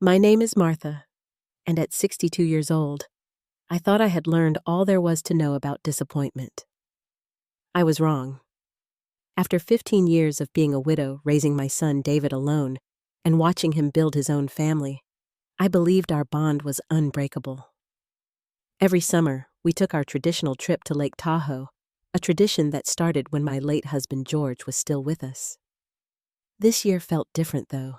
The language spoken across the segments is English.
My name is Martha, and at 62 years old, I thought I had learned all there was to know about disappointment. I was wrong. After 15 years of being a widow, raising my son David alone, and watching him build his own family, I believed our bond was unbreakable. Every summer, we took our traditional trip to Lake Tahoe, a tradition that started when my late husband George was still with us. This year felt different, though.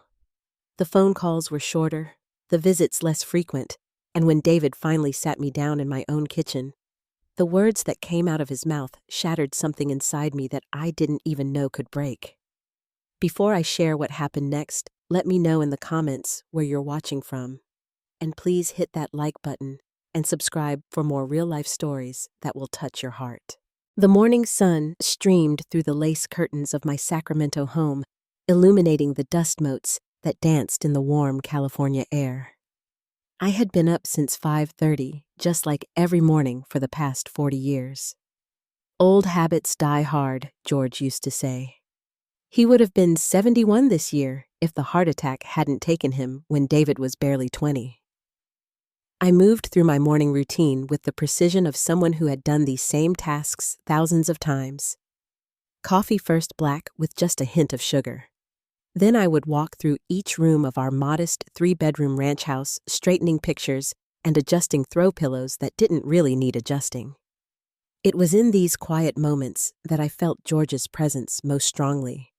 The phone calls were shorter, the visits less frequent, and when David finally sat me down in my own kitchen, the words that came out of his mouth shattered something inside me that I didn't even know could break. Before I share what happened next, let me know in the comments where you're watching from. And please hit that like button and subscribe for more real-life stories that will touch your heart. The morning sun streamed through the lace curtains of my Sacramento home, illuminating the dust motes that danced in the warm California air. I had been up since 5:30, just like every morning for the past 40 years. Old habits die hard, George used to say. He would have been 71 this year if the heart attack hadn't taken him when David was barely 20. I moved through my morning routine with the precision of someone who had done these same tasks thousands of times. Coffee first black with just a hint of sugar. Then I would walk through each room of our modest 3-bedroom ranch house, straightening pictures and adjusting throw pillows that didn't really need adjusting. It was in these quiet moments that I felt George's presence most strongly.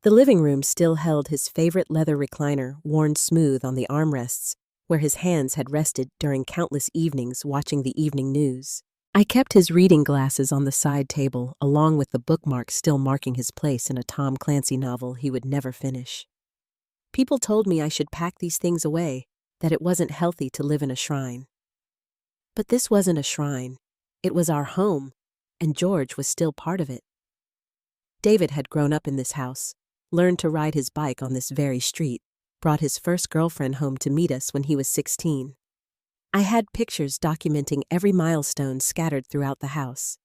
The living room still held his favorite leather recliner worn smooth on the armrests, where his hands had rested during countless evenings watching the evening news. I kept his reading glasses on the side table, along with the bookmarks still marking his place in a Tom Clancy novel he would never finish. People told me I should pack these things away, that it wasn't healthy to live in a shrine. But this wasn't a shrine. It was our home, and George was still part of it. David had grown up in this house, learned to ride his bike on this very street, brought his first girlfriend home to meet us when he was 16. I had pictures documenting every milestone scattered throughout the house.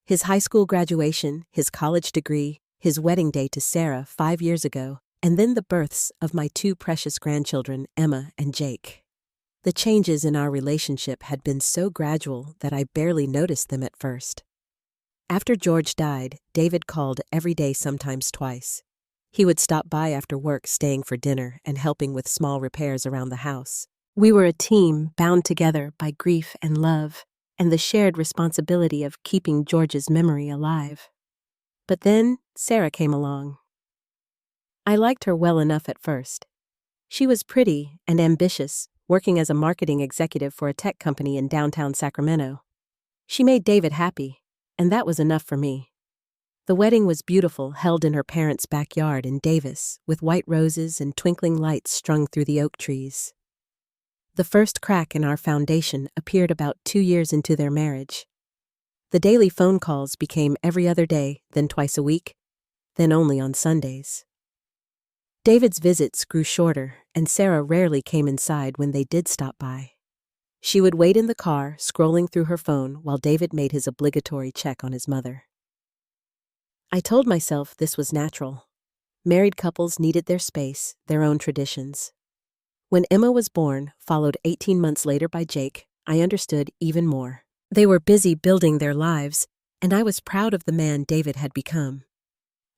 His high school graduation, his college degree, his wedding day to Sarah 5 years ago, and then the births of my 2 precious grandchildren, Emma and Jake. The changes in our relationship had been so gradual that I barely noticed them at first. After George died, David called every day, sometimes twice. He would stop by after work, staying for dinner and helping with small repairs around the house. We were a team bound together by grief and love, and the shared responsibility of keeping George's memory alive. But then Sarah came along. I liked her well enough at first. She was pretty and ambitious, working as a marketing executive for a tech company in downtown Sacramento. She made David happy, and that was enough for me. The wedding was beautiful, held in her parents' backyard in Davis, with white roses and twinkling lights strung through the oak trees. The first crack in our foundation appeared about 2 years into their marriage. The daily phone calls became every other day, then twice a week, then only on Sundays. David's visits grew shorter, and Sarah rarely came inside when they did stop by. She would wait in the car, scrolling through her phone while David made his obligatory check on his mother. I told myself this was natural. Married couples needed their space, their own traditions. When Emma was born, followed 18 months later by Jake, I understood even more. They were busy building their lives, and I was proud of the man David had become.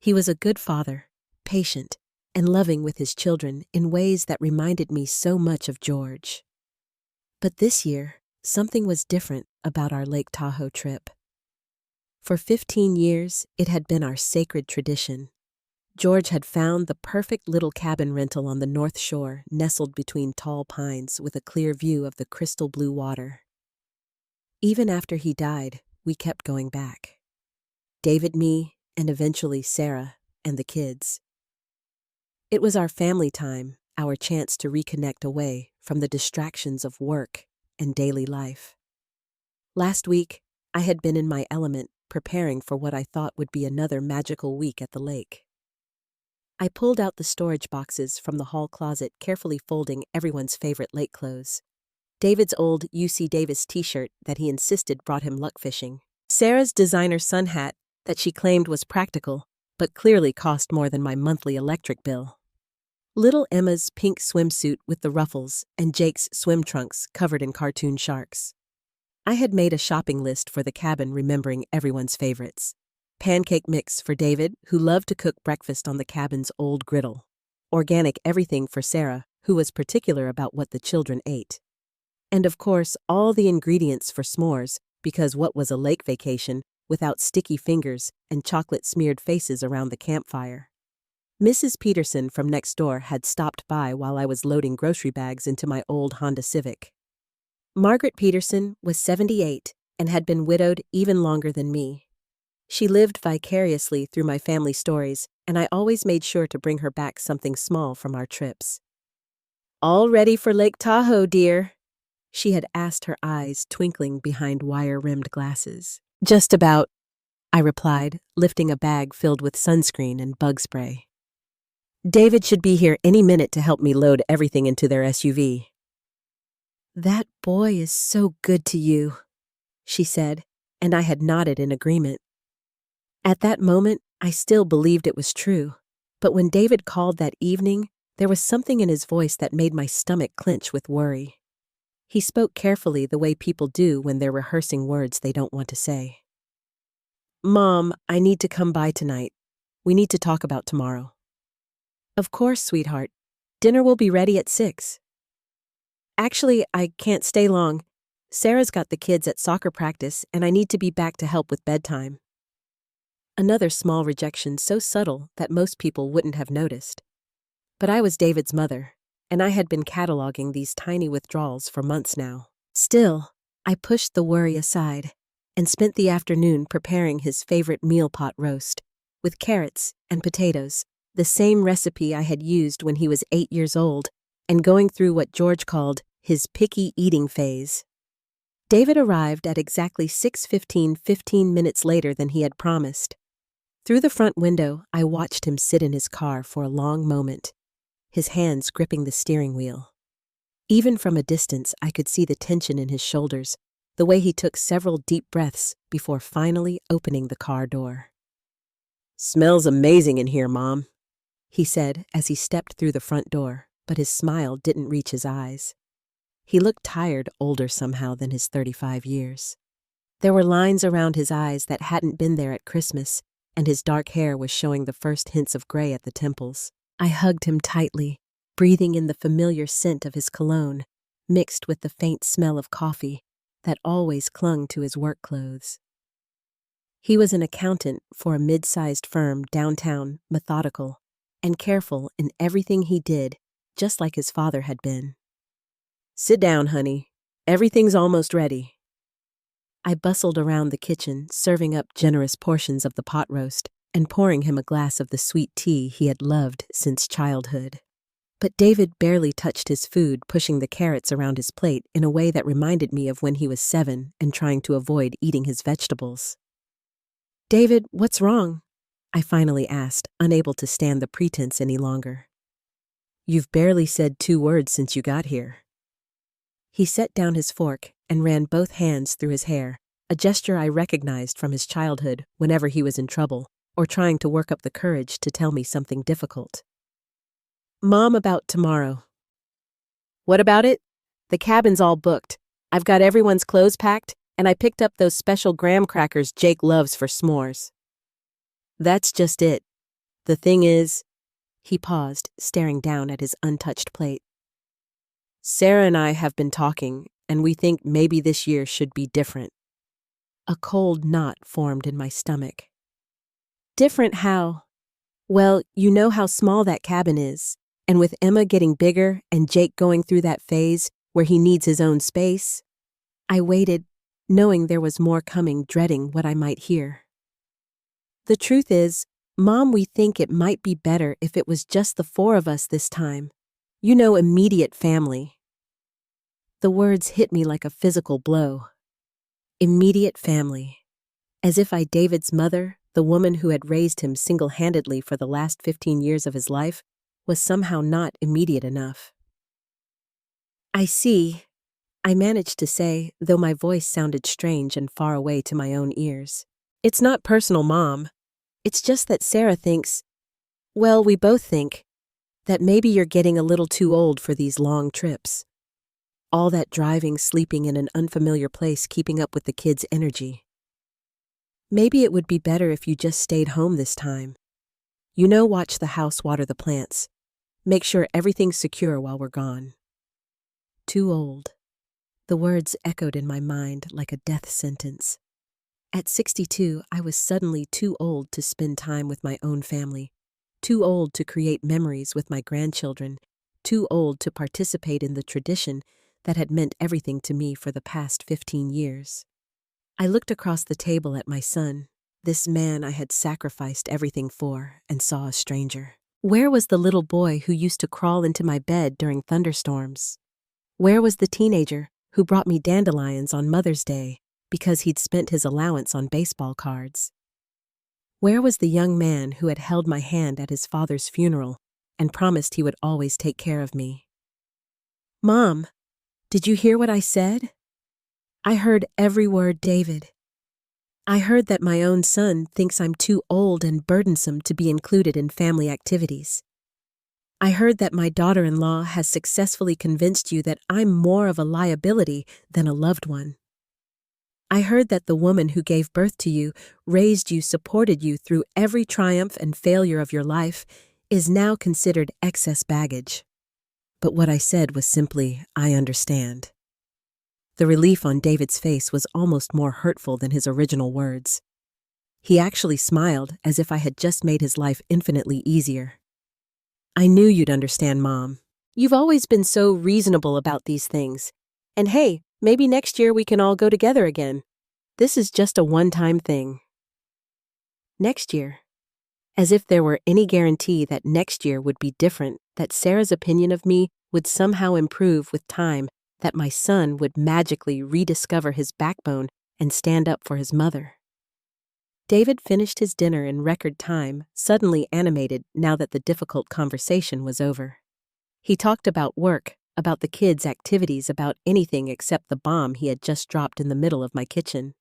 He was a good father, patient, and loving with his children in ways that reminded me so much of George. But this year, something was different about our Lake Tahoe trip. For 15 years, it had been our sacred tradition. George had found the perfect little cabin rental on the North Shore, nestled between tall pines with a clear view of the crystal blue water. Even after he died, we kept going back. David, me, and eventually Sarah and the kids. It was our family time, our chance to reconnect away from the distractions of work and daily life. Last week, I had been in my element, preparing for what I thought would be another magical week at the lake. I pulled out the storage boxes from the hall closet, carefully folding everyone's favorite lake clothes. David's old UC Davis t-shirt that he insisted brought him luck fishing. Sarah's designer sun hat that she claimed was practical, but clearly cost more than my monthly electric bill. Little Emma's pink swimsuit with the ruffles and Jake's swim trunks covered in cartoon sharks. I had made a shopping list for the cabin remembering everyone's favorites. Pancake mix for David, who loved to cook breakfast on the cabin's old griddle. Organic everything for Sarah, who was particular about what the children ate. And of course, all the ingredients for s'mores, because what was a lake vacation without sticky fingers and chocolate-smeared faces around the campfire? Mrs. Peterson from next door had stopped by while I was loading grocery bags into my old Honda Civic. Margaret Peterson was 78 and had been widowed even longer than me. She lived vicariously through my family stories, and I always made sure to bring her back something small from our trips. "All ready for Lake Tahoe, dear?" she had asked, her eyes twinkling behind wire-rimmed glasses. "Just about," I replied, lifting a bag filled with sunscreen and bug spray. "David should be here any minute to help me load everything into their SUV." "That boy is so good to you," she said, and I had nodded in agreement. At that moment, I still believed it was true, but when David called that evening, there was something in his voice that made my stomach clench with worry. He spoke carefully the way people do when they're rehearsing words they don't want to say. "Mom, I need to come by tonight. We need to talk about tomorrow." "Of course, sweetheart. Dinner will be ready at 6. "Actually, I can't stay long. Sarah's got the kids at soccer practice, and I need to be back to help with bedtime." Another small rejection so subtle that most people wouldn't have noticed. But I was David's mother, and I had been cataloging these tiny withdrawals for months now. Still, I pushed the worry aside and spent the afternoon preparing his favorite meal pot roast with carrots and potatoes, the same recipe I had used when he was 8 years old, and going through what George called his picky eating phase. David arrived at exactly 6:15, 15 minutes later than he had promised. Through the front window, I watched him sit in his car for a long moment, his hands gripping the steering wheel. Even from a distance, I could see the tension in his shoulders, the way he took several deep breaths before finally opening the car door. "Smells amazing in here, Mom," he said as he stepped through the front door, but his smile didn't reach his eyes. He looked tired, older somehow than his 35 years. There were lines around his eyes that hadn't been there at Christmas, and his dark hair was showing the first hints of gray at the temples. I hugged him tightly, breathing in the familiar scent of his cologne, mixed with the faint smell of coffee that always clung to his work clothes. He was an accountant for a mid-sized firm downtown, methodical, and careful in everything he did, just like his father had been. "Sit down, honey. Everything's almost ready." I bustled around the kitchen, serving up generous portions of the pot roast and pouring him a glass of the sweet tea he had loved since childhood. But David barely touched his food, pushing the carrots around his plate in a way that reminded me of when he was 7 and trying to avoid eating his vegetables. "David, what's wrong?" I finally asked, unable to stand the pretense any longer. "You've barely said 2 words since you got here." He set down his fork and ran both hands through his hair, a gesture I recognized from his childhood whenever he was in trouble or trying to work up the courage to tell me something difficult. "Mom, about tomorrow." "What about it?" "The cabin's all booked. I've got everyone's clothes packed, and I picked up those special graham crackers Jake loves for s'mores." "That's just it. The thing is," he paused, staring down at his untouched plate, "Sarah and I have been talking, and we think maybe this year should be different." A cold knot formed in my stomach. "Different how?" "Well, you know how small that cabin is, and with Emma getting bigger and Jake going through that phase where he needs his own space." I waited, knowing there was more coming, dreading what I might hear. "The truth is, Mom, we think it might be better if it was just the 4 of us this time. You know, immediate family." The words hit me like a physical blow. Immediate family. As if David's mother, the woman who had raised him single-handedly for the last 15 years of his life, was somehow not immediate enough. "I see," I managed to say, though my voice sounded strange and far away to my own ears. "It's not personal, Mom. It's just that Sarah thinks, well, we both think, That maybe you're getting a little too old for these long trips. All that driving, sleeping in an unfamiliar place, keeping up with the kids' energy. Maybe it would be better if you just stayed home this time. Watch the house, water the plants. Make sure everything's secure while we're gone. Too old. The words echoed in my mind like a death sentence. At 62, I was suddenly too old to spend time with my own family, too old to create memories with my grandchildren, too old to participate in the tradition that had meant everything to me for the past 15 years. I looked across the table at my son, this man I had sacrificed everything for, and saw a stranger. Where was the little boy who used to crawl into my bed during thunderstorms? Where was the teenager who brought me dandelions on Mother's Day because he'd spent his allowance on baseball cards? Where was the young man who had held my hand at his father's funeral and promised he would always take care of me? Mom, did you hear what I said? I heard every word, David. I heard that my own son thinks I'm too old and burdensome to be included in family activities. I heard that my daughter-in-law has successfully convinced you that I'm more of a liability than a loved one. I heard that the woman who gave birth to you, raised you, supported you through every triumph and failure of your life, is now considered excess baggage. But what I said was simply, I understand. The relief on David's face was almost more hurtful than his original words. He actually smiled as if I had just made his life infinitely easier. I knew you'd understand, Mom. You've always been so reasonable about these things. And hey, maybe next year we can all go together again. This is just a one-time thing. Next year. As if there were any guarantee that next year would be different, that Sarah's opinion of me would somehow improve with time, that my son would magically rediscover his backbone and stand up for his mother. David finished his dinner in record time, suddenly animated now that the difficult conversation was over. He talked about work, about the kids' activities, about anything except the bomb he had just dropped in the middle of my kitchen.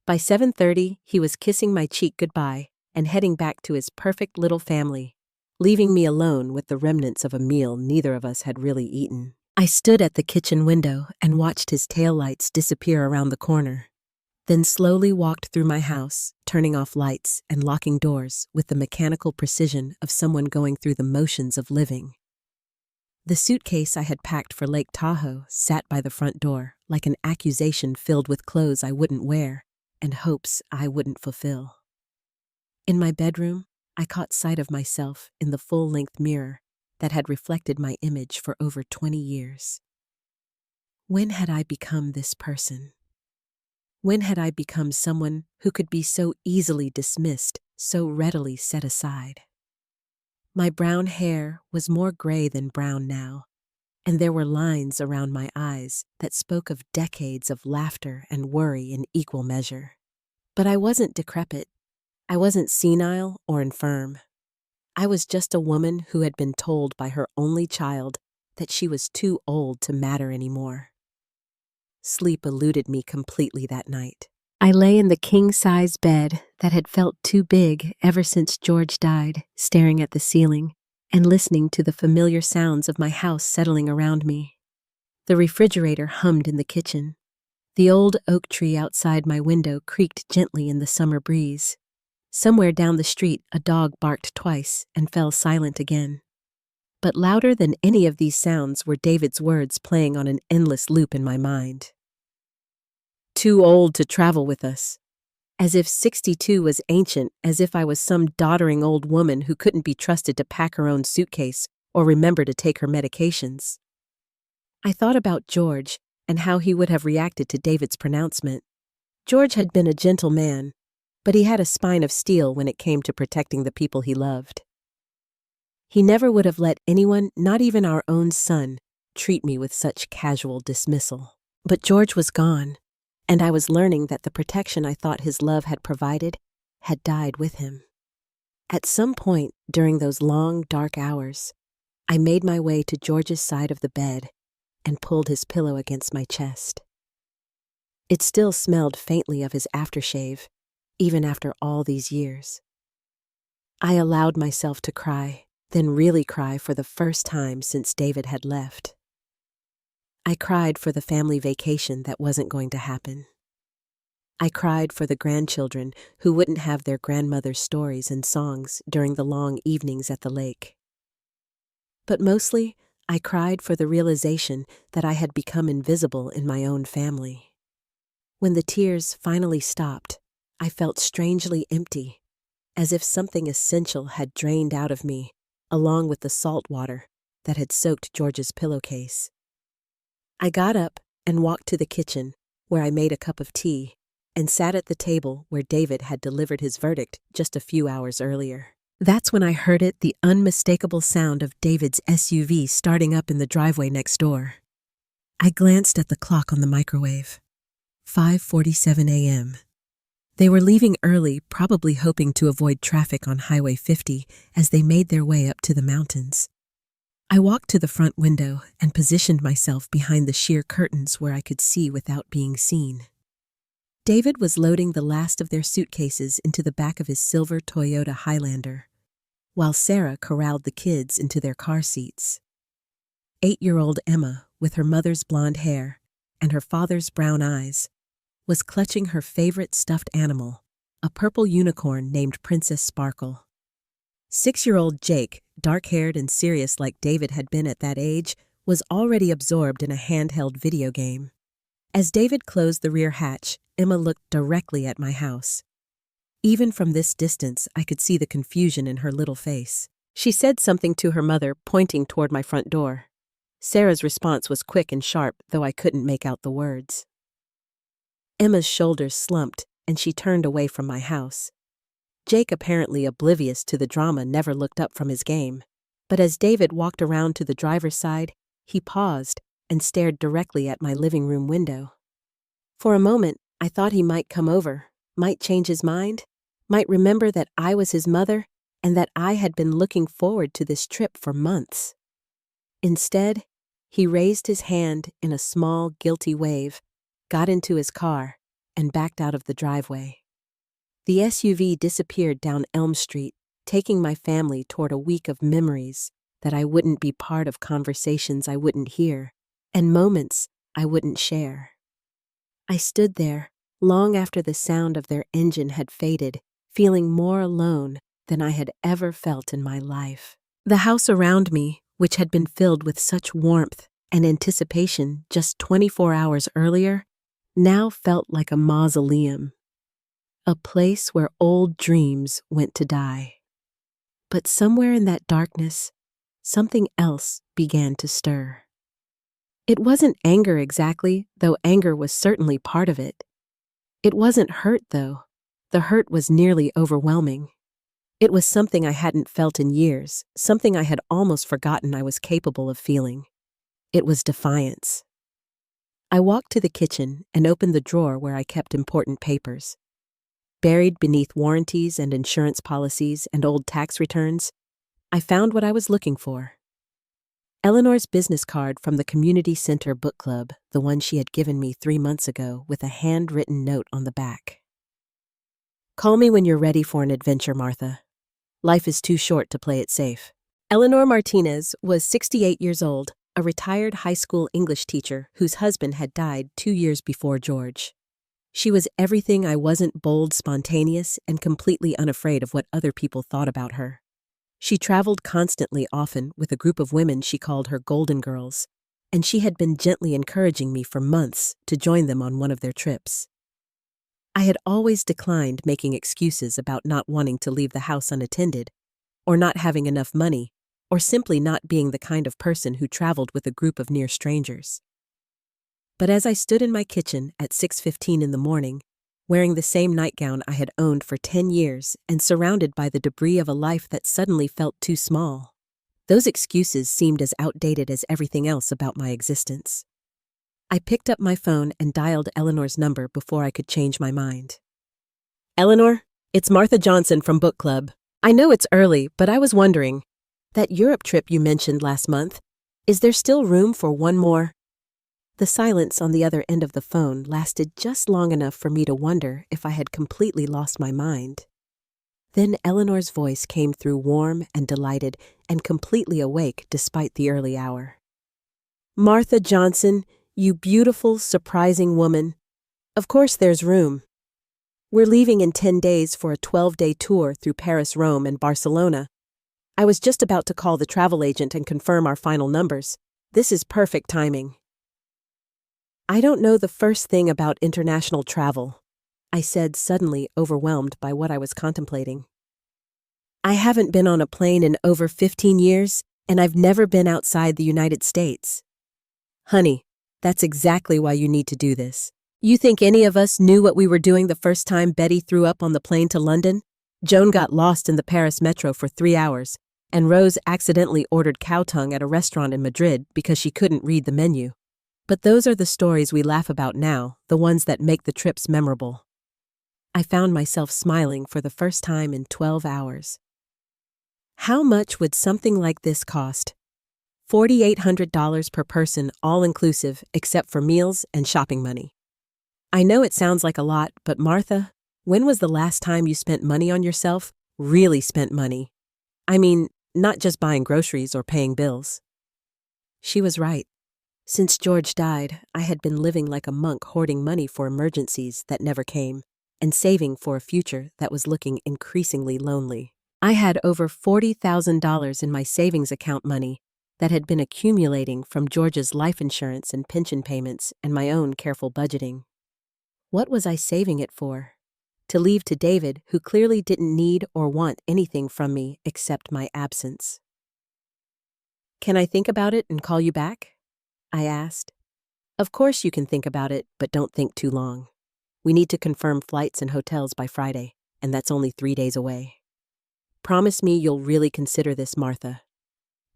By 7:30, he was kissing my cheek goodbye and heading back to his perfect little family, leaving me alone with the remnants of a meal neither of us had really eaten. I stood at the kitchen window and watched his taillights disappear around the corner, then slowly walked through my house, turning off lights and locking doors with the mechanical precision of someone going through the motions of living. The suitcase I had packed for Lake Tahoe sat by the front door like an accusation filled with clothes I wouldn't wear and hopes I wouldn't fulfill. In my bedroom, I caught sight of myself in the full-length mirror that had reflected my image for over 20 years. When had I become this person? When had I become someone who could be so easily dismissed, so readily set aside? My brown hair was more gray than brown now, and there were lines around my eyes that spoke of decades of laughter and worry in equal measure. But I wasn't decrepit. I wasn't senile or infirm. I was just a woman who had been told by her only child that she was too old to matter anymore. Sleep eluded me completely that night. I lay in the king-size bed that had felt too big ever since George died, staring at the ceiling and listening to the familiar sounds of my house settling around me. The refrigerator hummed in the kitchen. The old oak tree outside my window creaked gently in the summer breeze. Somewhere down the street, a dog barked twice and fell silent again. But louder than any of these sounds were David's words playing on an endless loop in my mind. Too old to travel with us. As if 62 was ancient, as if I was some doddering old woman who couldn't be trusted to pack her own suitcase or remember to take her medications. I thought about George and how he would have reacted to David's pronouncement. George had been a gentle man, but he had a spine of steel when it came to protecting the people he loved. He never would have let anyone, not even our own son, treat me with such casual dismissal. But George was gone, and I was learning that the protection I thought his love had provided had died with him. At some point during those long, dark hours, I made my way to George's side of the bed and pulled his pillow against my chest. It still smelled faintly of his aftershave, even after all these years. I allowed myself to cry, then really cry for the first time since David had left. I cried for the family vacation that wasn't going to happen. I cried for the grandchildren who wouldn't have their grandmother's stories and songs during the long evenings at the lake. But mostly, I cried for the realization that I had become invisible in my own family. When the tears finally stopped, I felt strangely empty, as if something essential had drained out of me, along with the salt water that had soaked George's pillowcase. I got up and walked to the kitchen, where I made a cup of tea, and sat at the table where David had delivered his verdict just a few hours earlier. That's when I heard the unmistakable sound of David's SUV starting up in the driveway next door. I glanced at the clock on the microwave. 5:47 a.m. They were leaving early, probably hoping to avoid traffic on Highway 50 as they made their way up to the mountains. I walked to the front window and positioned myself behind the sheer curtains where I could see without being seen. David was loading the last of their suitcases into the back of his silver Toyota Highlander, while Sarah corralled the kids into their car seats. 8-year-old Emma, with her mother's blonde hair and her father's brown eyes, was clutching her favorite stuffed animal, a purple unicorn named Princess Sparkle. 6-year-old Jake, dark-haired and serious like David had been at that age, was already absorbed in a handheld video game. As David closed the rear hatch, Emma looked directly at my house. Even from this distance, I could see the confusion in her little face. She said something to her mother, pointing toward my front door. Sarah's response was quick and sharp, though I couldn't make out the words. Emma's shoulders slumped, and she turned away from my house. Jake, apparently oblivious to the drama, never looked up from his game. But as David walked around to the driver's side, he paused and stared directly at my living room window. For a moment, I thought he might come over, might change his mind, might remember that I was his mother and that I had been looking forward to this trip for months. Instead, he raised his hand in a small, guilty wave, got into his car, and backed out of the driveway. The SUV disappeared down Elm Street, taking my family toward a week of memories that I wouldn't be part of, conversations I wouldn't hear, and moments I wouldn't share. I stood there, long after the sound of their engine had faded, feeling more alone than I had ever felt in my life. The house around me, which had been filled with such warmth and anticipation just 24 hours earlier, now felt like a mausoleum, a place where old dreams went to die. But somewhere in that darkness, something else began to stir. It wasn't anger exactly, though anger was certainly part of it. It wasn't hurt, though. The hurt was nearly overwhelming. It was something I hadn't felt in years, something I had almost forgotten I was capable of feeling. It was defiance. I walked to the kitchen and opened the drawer where I kept important papers. Buried beneath warranties and insurance policies and old tax returns, I found what I was looking for. Eleanor's business card from the Community Center Book Club, the one she had given me 3 months ago, with a handwritten note on the back. "Call me when you're ready for an adventure, Martha. Life is too short to play it safe." Eleanor Martinez was 68 years old, a retired high school English teacher whose husband had died 2 years before George. She was everything I wasn't: bold, spontaneous, and completely unafraid of what other people thought about her. She traveled constantly, often with a group of women she called her Golden Girls, and she had been gently encouraging me for months to join them on one of their trips. I had always declined making excuses about not wanting to leave the house unattended, or not having enough money, or simply not being the kind of person who traveled with a group of near strangers. But as I stood in my kitchen at 6:15 in the morning, wearing the same nightgown I had owned for 10 years and surrounded by the debris of a life that suddenly felt too small, those excuses seemed as outdated as everything else about my existence. I picked up my phone and dialed Eleanor's number before I could change my mind. "Eleanor, it's Martha Johnson from Book Club. I know it's early, but I was wondering, that Europe trip you mentioned last month, is there still room for one more?" The silence on the other end of the phone lasted just long enough for me to wonder if I had completely lost my mind. Then Eleanor's voice came through warm and delighted and completely awake despite the early hour. "Martha Johnson, you beautiful, surprising woman. Of course there's room. We're leaving in 10 days for a 12-day tour through Paris, Rome, and Barcelona. I was just about to call the travel agent and confirm our final numbers. This is perfect timing." "I don't know the first thing about international travel," I said, suddenly overwhelmed by what I was contemplating. "I haven't been on a plane in over 15 years, and I've never been outside the United States." "Honey, that's exactly why you need to do this. You think any of us knew what we were doing the first time Betty threw up on the plane to London? Joan got lost in the Paris metro for 3 hours, and Rose accidentally ordered cow tongue at a restaurant in Madrid because she couldn't read the menu. But those are the stories we laugh about now, the ones that make the trips memorable." I found myself smiling for the first time in 12 hours. How much would something like this cost? $4,800 per person, all-inclusive, except for meals and shopping money. I know it sounds like a lot, but Martha, when was the last time you spent money on yourself? Really spent money. I mean, not just buying groceries or paying bills. She was right. Since George died, I had been living like a monk, hoarding money for emergencies that never came, and saving for a future that was looking increasingly lonely. I had over $40,000 in my savings account money that had been accumulating from George's life insurance and pension payments and my own careful budgeting. What was I saving it for? To leave to David, who clearly didn't need or want anything from me except my absence. "Can I think about it and call you back?" I asked. "Of course you can think about it, but don't think too long. We need to confirm flights and hotels by Friday, and that's only 3 days away. Promise me you'll really consider this, Martha.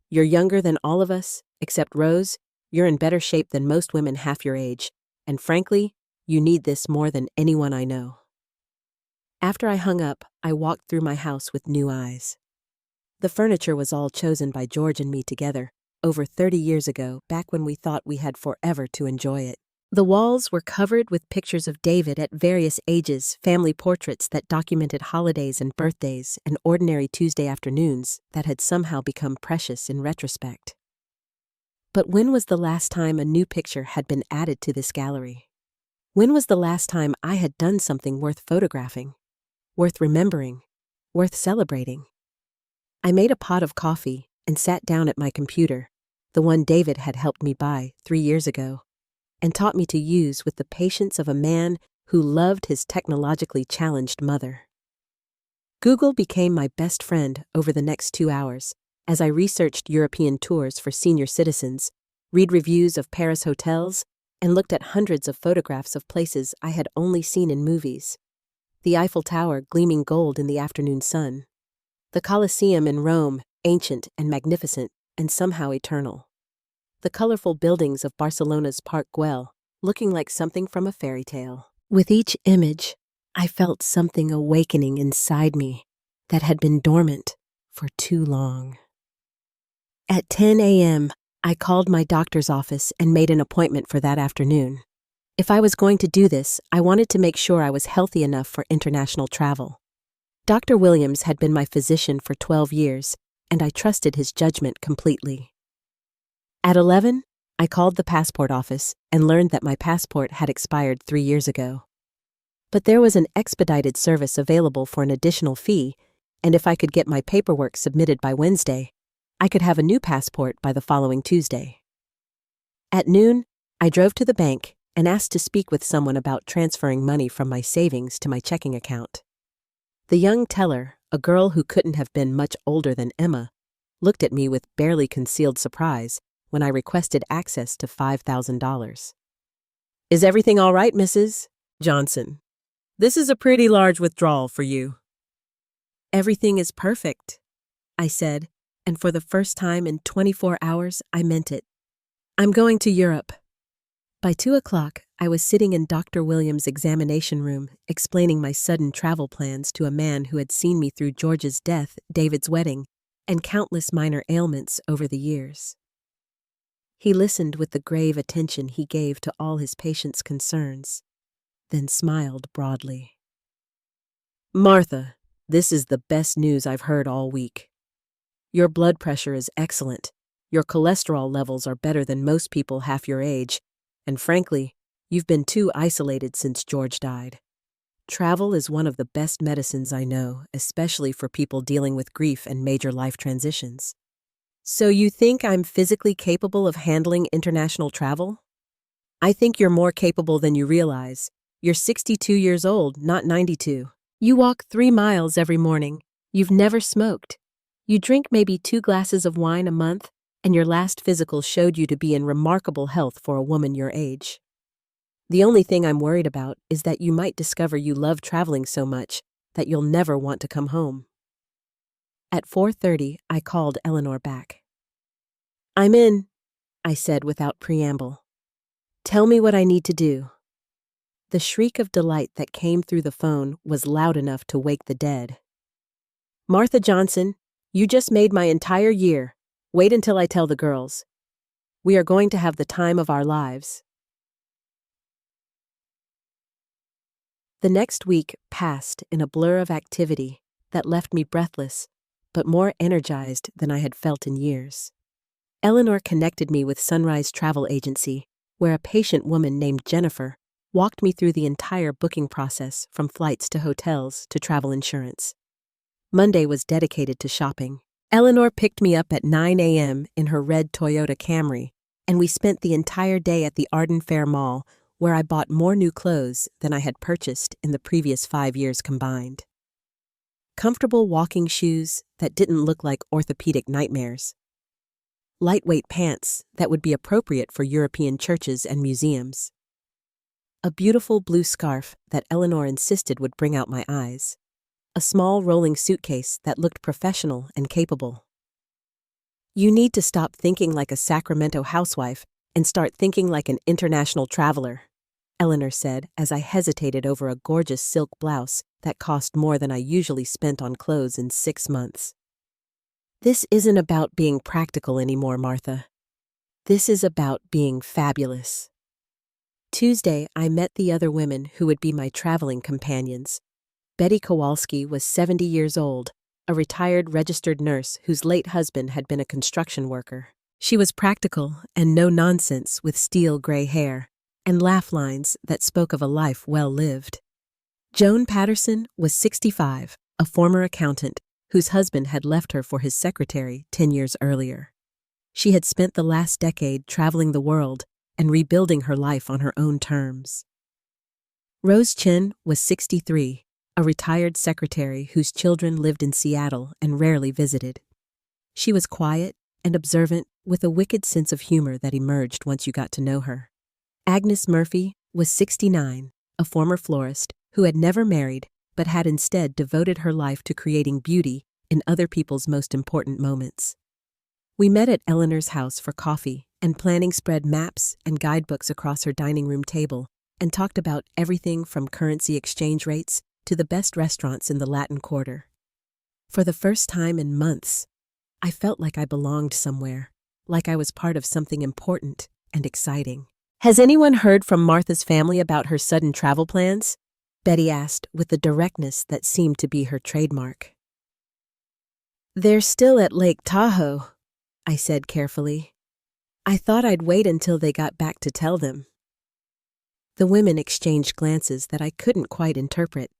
You're younger than all of us, except Rose. You're in better shape than most women half your age, and frankly, you need this more than anyone I know." After I hung up, I walked through my house with new eyes. The furniture was all chosen by George and me together, over 30 years ago, back when we thought we had forever to enjoy it. The walls were covered with pictures of David at various ages, family portraits that documented holidays and birthdays, and ordinary Tuesday afternoons that had somehow become precious in retrospect. But when was the last time a new picture had been added to this gallery? When was the last time I had done something worth photographing, worth remembering, worth celebrating? I made a pot of coffee and sat down at my computer, the one David had helped me buy 3 years ago, and taught me to use with the patience of a man who loved his technologically challenged mother. Google became my best friend over the next 2 hours as I researched European tours for senior citizens, read reviews of Paris hotels, and looked at hundreds of photographs of places I had only seen in movies. The Eiffel Tower gleaming gold in the afternoon sun. The Colosseum in Rome, ancient and magnificent, and somehow eternal. The colorful buildings of Barcelona's Park Güell, looking like something from a fairy tale. With each image, I felt something awakening inside me that had been dormant for too long. At 10 a.m., I called my doctor's office and made an appointment for that afternoon. If I was going to do this, I wanted to make sure I was healthy enough for international travel. Dr. Williams had been my physician for 12 years, and I trusted his judgment completely. At 11, I called the passport office and learned that my passport had expired 3 years ago. But there was an expedited service available for an additional fee, and if I could get my paperwork submitted by Wednesday, I could have a new passport by the following Tuesday. At noon, I drove to the bank and asked to speak with someone about transferring money from my savings to my checking account. The young teller, a girl who couldn't have been much older than Emma, looked at me with barely concealed surprise when I requested access to $5,000. "Is everything all right, Mrs. Johnson? This is a pretty large withdrawal for you." "Everything is perfect," I said, and for the first time in 24 hours, I meant it. "I'm going to Europe." By 2 o'clock, I was sitting in Dr. Williams' examination room, explaining my sudden travel plans to a man who had seen me through George's death, David's wedding, and countless minor ailments over the years. He listened with the grave attention he gave to all his patients' concerns, then smiled broadly. "Martha, This is the best news I've heard all week. Your blood pressure is excellent. Your cholesterol levels are better than most people half your age. And frankly, you've been too isolated since George died. Travel is one of the best medicines I know, especially for people dealing with grief and major life transitions. So you think I'm physically capable of handling international travel? I think you're more capable than you realize. You're 62 years old, not 92. You walk 3 miles every morning. You've never smoked. You drink maybe 2 glasses of wine a month, and your last physical showed you to be in remarkable health for a woman your age. The only thing I'm worried about is that you might discover you love traveling so much that you'll never want to come home. At 4:30, I called Eleanor back. "I'm in," I said without preamble. "Tell me what I need to do." The shriek of delight that came through the phone was loud enough to wake the dead. "Martha Johnson, you just made my entire year. Wait until I tell the girls. We are going to have the time of our lives." The next week passed in a blur of activity that left me breathless, but more energized than I had felt in years. Eleanor connected me with Sunrise Travel Agency, where a patient woman named Jennifer walked me through the entire booking process from flights to hotels to travel insurance. Monday was dedicated to shopping. Eleanor picked me up at 9 a.m. in her red Toyota Camry, and we spent the entire day at the Arden Fair Mall, where I bought more new clothes than I had purchased in the previous 5 years combined. Comfortable walking shoes that didn't look like orthopedic nightmares. Lightweight pants that would be appropriate for European churches and museums. A beautiful blue scarf that Eleanor insisted would bring out my eyes. A small rolling suitcase that looked professional and capable. "You need to stop thinking like a Sacramento housewife and start thinking like an international traveler," Eleanor said as I hesitated over a gorgeous silk blouse that cost more than I usually spent on clothes in 6 months. "This isn't about being practical anymore, Martha. This is about being fabulous." Tuesday, I met the other women who would be my traveling companions. Betty Kowalski was 70 years old, a retired registered nurse whose late husband had been a construction worker. She was practical and no-nonsense with steel gray hair and laugh lines that spoke of a life well lived. Joan Patterson was 65, a former accountant whose husband had left her for his secretary 10 years earlier. She had spent the last decade traveling the world and rebuilding her life on her own terms. Rose Chin was 63, a retired secretary whose children lived in Seattle and rarely visited. She was quiet and observant with a wicked sense of humor that emerged once you got to know her. Agnes Murphy was 69, a former florist who had never married but had instead devoted her life to creating beauty in other people's most important moments. We met at Eleanor's house for coffee and planning spread maps and guidebooks across her dining room table and talked about everything from currency exchange rates to the best restaurants in the Latin Quarter. For the first time in months, I felt like I belonged somewhere, like I was part of something important and exciting. "Has anyone heard from Martha's family about her sudden travel plans?" Betty asked with the directness that seemed to be her trademark. "They're still at Lake Tahoe," I said carefully. "I thought I'd wait until they got back to tell them." The women exchanged glances that I couldn't quite interpret.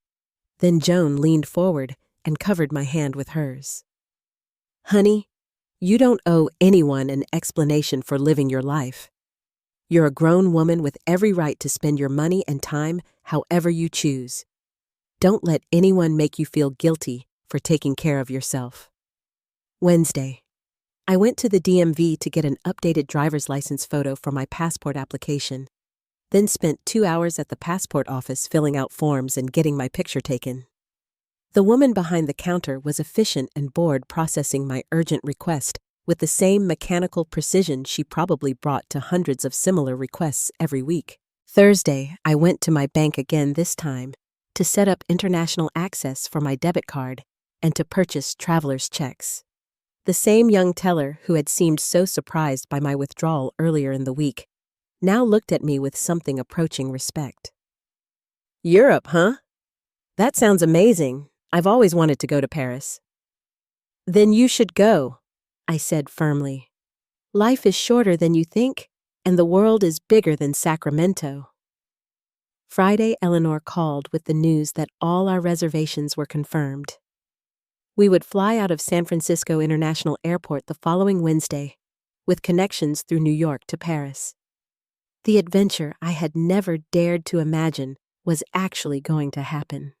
Then Joan leaned forward and covered my hand with hers. "Honey, you don't owe anyone an explanation for living your life. You're a grown woman with every right to spend your money and time however you choose. Don't let anyone make you feel guilty for taking care of yourself." Wednesday. I went to the DMV to get an updated driver's license photo for my passport application, then spent 2 hours at the passport office filling out forms and getting my picture taken. The woman behind the counter was efficient and bored processing my urgent request with the same mechanical precision she probably brought to hundreds of similar requests every week. Thursday, I went to my bank again this time to set up international access for my debit card and to purchase traveler's checks. The same young teller who had seemed so surprised by my withdrawal earlier in the week now looked at me with something approaching respect. "Europe, huh? That sounds amazing. I've always wanted to go to Paris. Then you should go, I said firmly. Life is shorter than you think, and the world is bigger than Sacramento. Friday, Eleanor called with the news that all our reservations were confirmed. We would fly out of San Francisco International Airport the following Wednesday, with connections through New York to Paris. The adventure I had never dared to imagine was actually going to happen.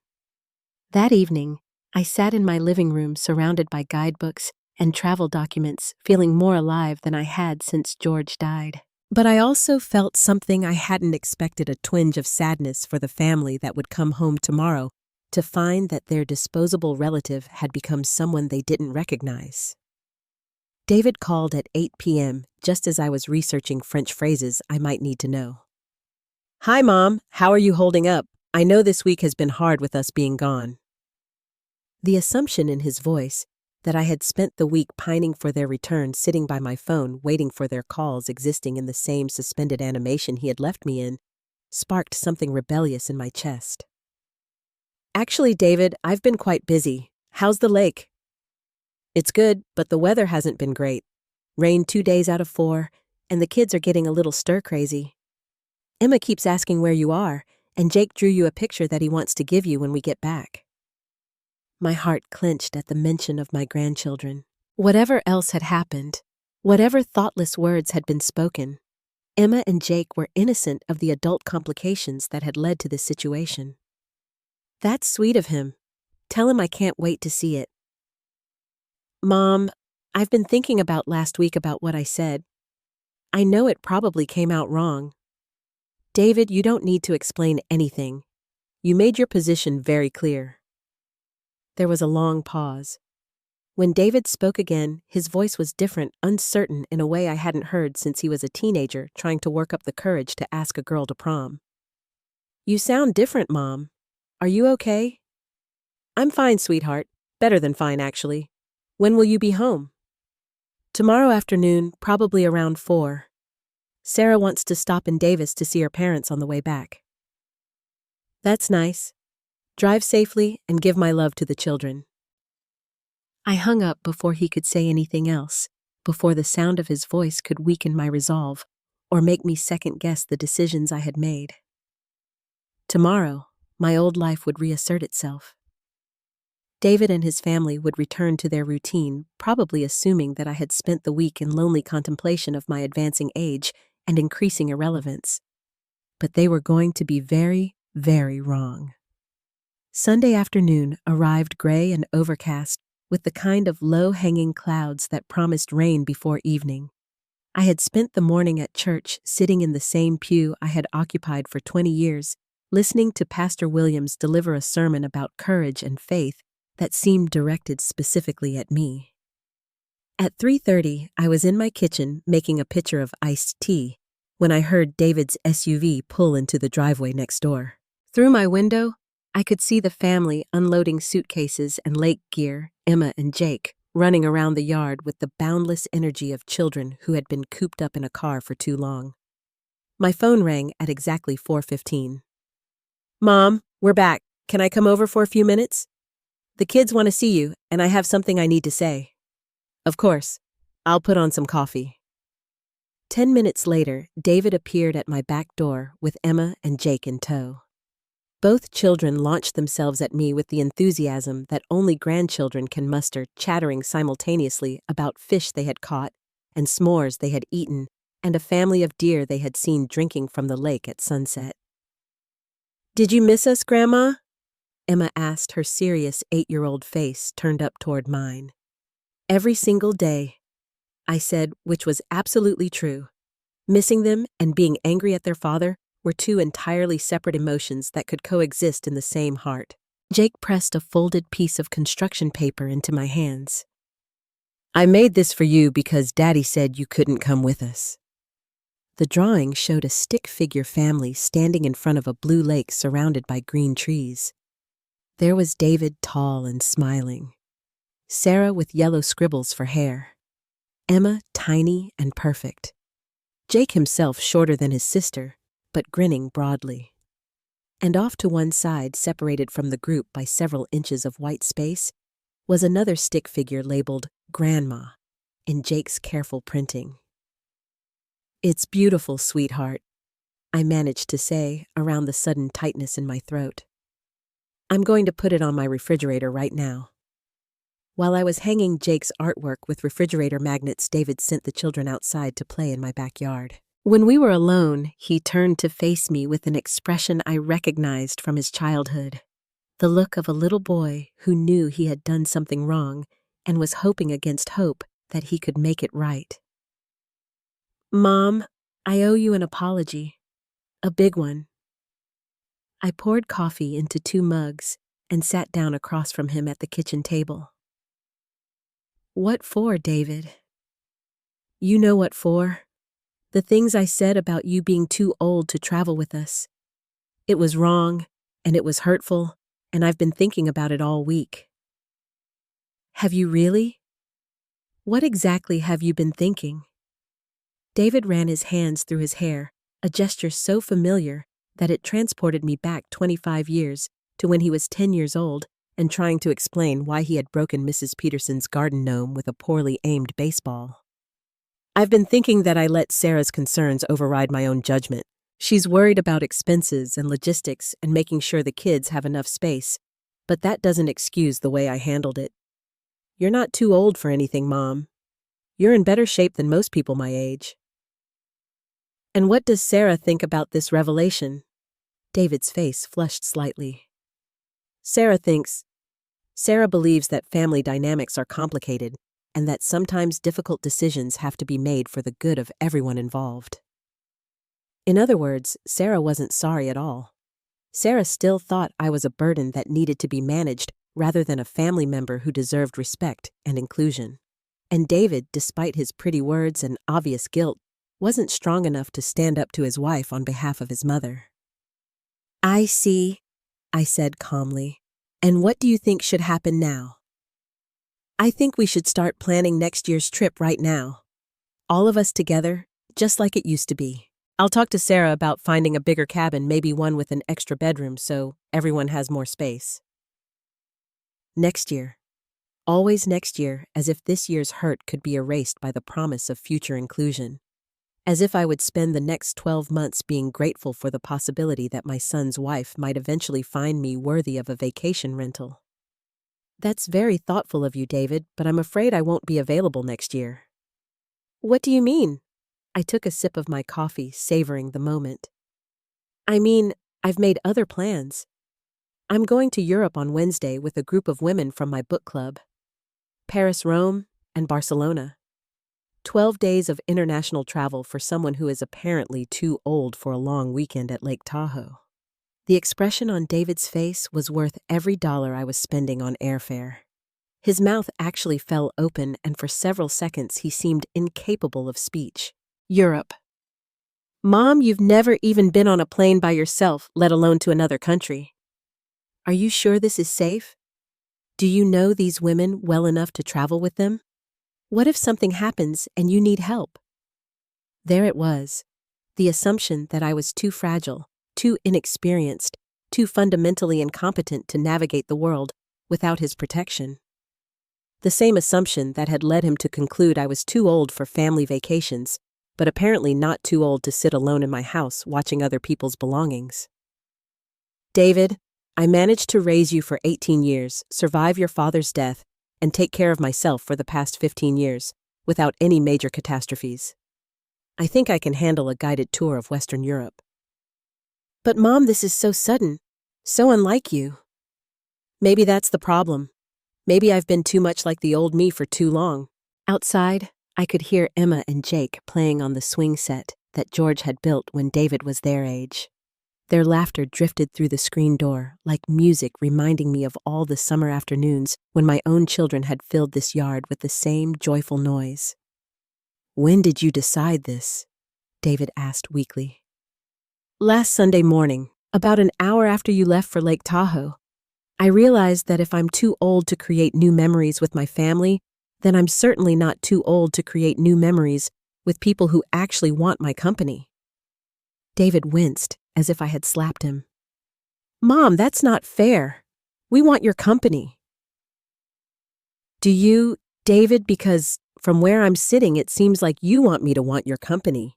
That evening, I sat in my living room surrounded by guidebooks and travel documents, feeling more alive than I had since George died. But I also felt something I hadn't expected, a twinge of sadness for the family that would come home tomorrow to find that their disposable relative had become someone they didn't recognize. David called at 8 p.m. just as I was researching French phrases I might need to know. Hi, Mom. How are you holding up? I know this week has been hard with us being gone. The assumption in his voice that I had spent the week pining for their return, sitting by my phone, waiting for their calls, existing in the same suspended animation he had left me in, sparked something rebellious in my chest. Actually, David, I've been quite busy. How's the lake? It's good, but the weather hasn't been great. Rain 2 days out of 4, and the kids are getting a little stir-crazy. Emma keeps asking where you are, and Jake drew you a picture that he wants to give you when we get back. My heart clenched at the mention of my grandchildren. Whatever else had happened, whatever thoughtless words had been spoken, Emma and Jake were innocent of the adult complications that had led to this situation. That's sweet of him. Tell him I can't wait to see it. Mom, I've been thinking about last week about what I said. I know it probably came out wrong. David, you don't need to explain anything. You made your position very clear. There was a long pause. When David spoke again, his voice was different, uncertain in a way I hadn't heard since he was a teenager trying to work up the courage to ask a girl to prom. You sound different, Mom. Are you okay? I'm fine, sweetheart. Better than fine, actually. When will you be home? Tomorrow afternoon, probably around 4. Sarah wants to stop in Davis to see her parents on the way back. That's nice. Drive safely and give my love to the children. I hung up before he could say anything else, before the sound of his voice could weaken my resolve or make me second-guess the decisions I had made. Tomorrow, my old life would reassert itself. David and his family would return to their routine, probably assuming that I had spent the week in lonely contemplation of my advancing age and increasing irrelevance. But they were going to be very, very wrong. Sunday afternoon arrived gray and overcast, with the kind of low-hanging clouds that promised rain before evening. I had spent the morning at church, sitting in the same pew I had occupied for 20 years, listening to Pastor Williams deliver a sermon about courage and faith that seemed directed specifically at me. At 3:30, I was in my kitchen making a pitcher of iced tea when I heard David's SUV pull into the driveway next door. Through my window, I could see the family unloading suitcases and lake gear, Emma and Jake, running around the yard with the boundless energy of children who had been cooped up in a car for too long. My phone rang at exactly 4:15. Mom, we're back. Can I come over for a few minutes? The kids want to see you, and I have something I need to say. Of course. I'll put on some coffee. 10 minutes later, David appeared at my back door with Emma and Jake in tow. Both children launched themselves at me with the enthusiasm that only grandchildren can muster, chattering simultaneously about fish they had caught and s'mores they had eaten and a family of deer they had seen drinking from the lake at sunset. Did you miss us, Grandma? Emma asked, her serious 8-year-old face turned up toward mine. Every single day, I said, which was absolutely true. Missing them and being angry at their father were two entirely separate emotions that could coexist in the same heart. Jake pressed a folded piece of construction paper into my hands. I made this for you because Daddy said you couldn't come with us. The drawing showed a stick figure family standing in front of a blue lake surrounded by green trees. There was David, tall and smiling. Sarah with yellow scribbles for hair. Emma, tiny and perfect. Jake himself shorter than his sister, but grinning broadly. And off to one side, separated from the group by several inches of white space, was another stick figure labeled Grandma in Jake's careful printing. "It's beautiful, sweetheart," I managed to say around the sudden tightness in my throat. "I'm going to put it on my refrigerator right now." While I was hanging Jake's artwork with refrigerator magnets, David sent the children outside to play in my backyard. When we were alone, he turned to face me with an expression I recognized from his childhood. The look of a little boy who knew he had done something wrong and was hoping against hope that he could make it right. "Mom, I owe you an apology. A big one." I poured coffee into 2 mugs and sat down across from him at the kitchen table. "What for, David?" "You know what for. The things I said about you being too old to travel with us. It was wrong, and it was hurtful, and I've been thinking about it all week." "Have you really? What exactly have you been thinking?" David ran his hands through his hair, a gesture so familiar that it transported me back 25 years to when he was 10 years old and trying to explain why he had broken Mrs. Peterson's garden gnome with a poorly aimed baseball. "I've been thinking that I let Sarah's concerns override my own judgment. She's worried about expenses and logistics and making sure the kids have enough space, but that doesn't excuse the way I handled it. You're not too old for anything, Mom. You're in better shape than most people my age." "And what does Sarah think about this revelation?" David's face flushed slightly. Sarah believes that family dynamics are complicated and that sometimes difficult decisions have to be made for the good of everyone involved." In other words, Sarah wasn't sorry at all. Sarah still thought I was a burden that needed to be managed rather than a family member who deserved respect and inclusion. And David, despite his pretty words and obvious guilt, wasn't strong enough to stand up to his wife on behalf of his mother. "I see," I said calmly. "And what do you think should happen now?" "I think we should start planning next year's trip right now. All of us together, just like it used to be. I'll talk to Sarah about finding a bigger cabin, maybe one with an extra bedroom so everyone has more space." Next year. Always next year, as if this year's hurt could be erased by the promise of future inclusion. As if I would spend the next 12 months being grateful for the possibility that my son's wife might eventually find me worthy of a vacation rental. "That's very thoughtful of you, David, but I'm afraid I won't be available next year." "What do you mean?" I took a sip of my coffee, savoring the moment. "I mean, I've made other plans. I'm going to Europe on Wednesday with a group of women from my book club. Paris, Rome, and Barcelona. 12 days of international travel for someone who is apparently too old for a long weekend at Lake Tahoe." The expression on David's face was worth every dollar I was spending on airfare. His mouth actually fell open, and for several seconds he seemed incapable of speech. "Europe. Mom, you've never even been on a plane by yourself, let alone to another country. Are you sure this is safe? Do you know these women well enough to travel with them? What if something happens and you need help?" There it was, the assumption that I was too fragile, too inexperienced, too fundamentally incompetent to navigate the world without his protection. The same assumption that had led him to conclude I was too old for family vacations, but apparently not too old to sit alone in my house watching other people's belongings. "David, I managed to raise you for 18 years, survive your father's death, and take care of myself for the past 15 years, without any major catastrophes. I think I can handle a guided tour of Western Europe." "But Mom, this is so sudden, so unlike you." "Maybe that's the problem. Maybe I've been too much like the old me for too long." Outside, I could hear Emma and Jake playing on the swing set that George had built when David was their age. Their laughter drifted through the screen door like music, reminding me of all the summer afternoons when my own children had filled this yard with the same joyful noise. "When did you decide this?" David asked weakly. "Last Sunday morning, about an hour after you left for Lake Tahoe. I realized that if I'm too old to create new memories with my family, then I'm certainly not too old to create new memories with people who actually want my company." David winced, as if I had slapped him. Mom, that's not fair. We want your company. Do you, David? Because from where I'm sitting, it seems like you want me to want your company.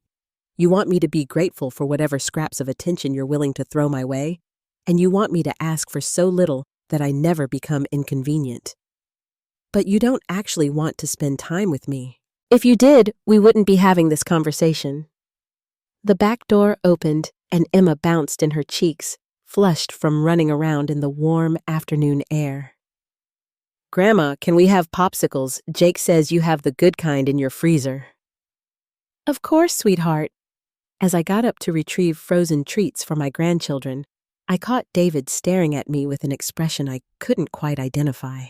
You want me to be grateful for whatever scraps of attention you're willing to throw my way, and you want me to ask for so little that I never become inconvenient. But you don't actually want to spend time with me. If you did, we wouldn't be having this conversation. The back door opened, and Emma bounced in her cheeks, flushed from running around in the warm afternoon air. Grandma, can we have popsicles? Jake says you have the good kind in your freezer. Of course, sweetheart. As I got up to retrieve frozen treats for my grandchildren, I caught David staring at me with an expression I couldn't quite identify.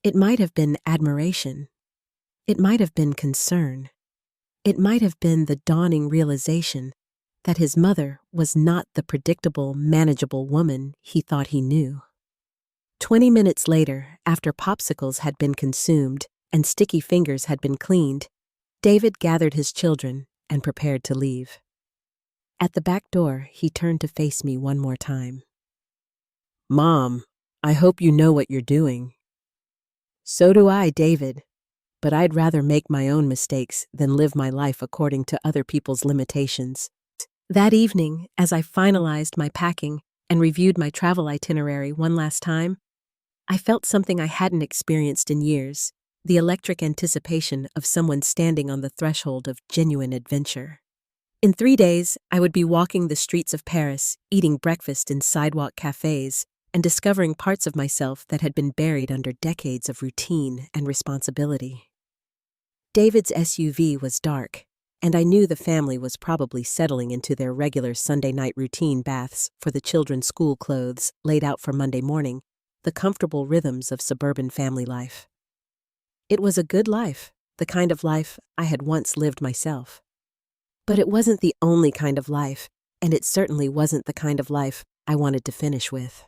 It might have been admiration. It might have been concern. It might have been the dawning realization that his mother was not the predictable, manageable woman he thought he knew. 20 minutes later, after popsicles had been consumed and sticky fingers had been cleaned, David gathered his children and prepared to leave. At the back door, he turned to face me one more time. Mom, I hope you know what you're doing. So do I, David, but I'd rather make my own mistakes than live my life according to other people's limitations. That evening, as I finalized my packing and reviewed my travel itinerary one last time, I felt something I hadn't experienced in years, the electric anticipation of someone standing on the threshold of genuine adventure. In 3 days, I would be walking the streets of Paris, eating breakfast in sidewalk cafes, and discovering parts of myself that had been buried under decades of routine and responsibility. David's SUV was dark, and I knew the family was probably settling into their regular Sunday night routine baths for the children's school clothes laid out for Monday morning, the comfortable rhythms of suburban family life. It was a good life, the kind of life I had once lived myself. But it wasn't the only kind of life, and it certainly wasn't the kind of life I wanted to finish with.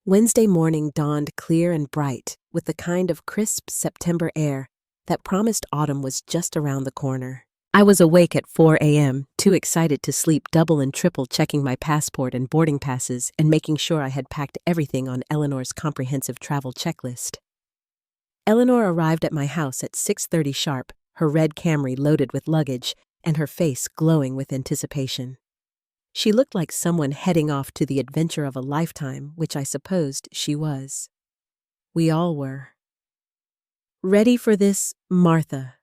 Wednesday morning dawned clear and bright, with the kind of crisp September air that promised autumn was just around the corner. I was awake at 4 a.m., too excited to sleep, double and triple checking my passport and boarding passes and making sure I had packed everything on Eleanor's comprehensive travel checklist. Eleanor arrived at my house at 6:30 sharp, her red Camry loaded with luggage and her face glowing with anticipation. She looked like someone heading off to the adventure of a lifetime, which I supposed she was. We all were. Ready for this, Martha?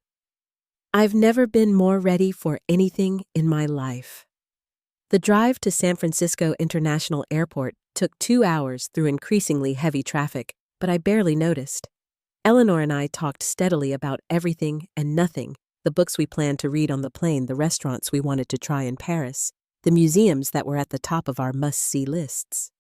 I've never been more ready for anything in my life. The drive to San Francisco International Airport took 2 hours through increasingly heavy traffic, but I barely noticed. Eleanor and I talked steadily about everything and nothing, the books we planned to read on the plane, the restaurants we wanted to try in Paris, the museums that were at the top of our must-see lists.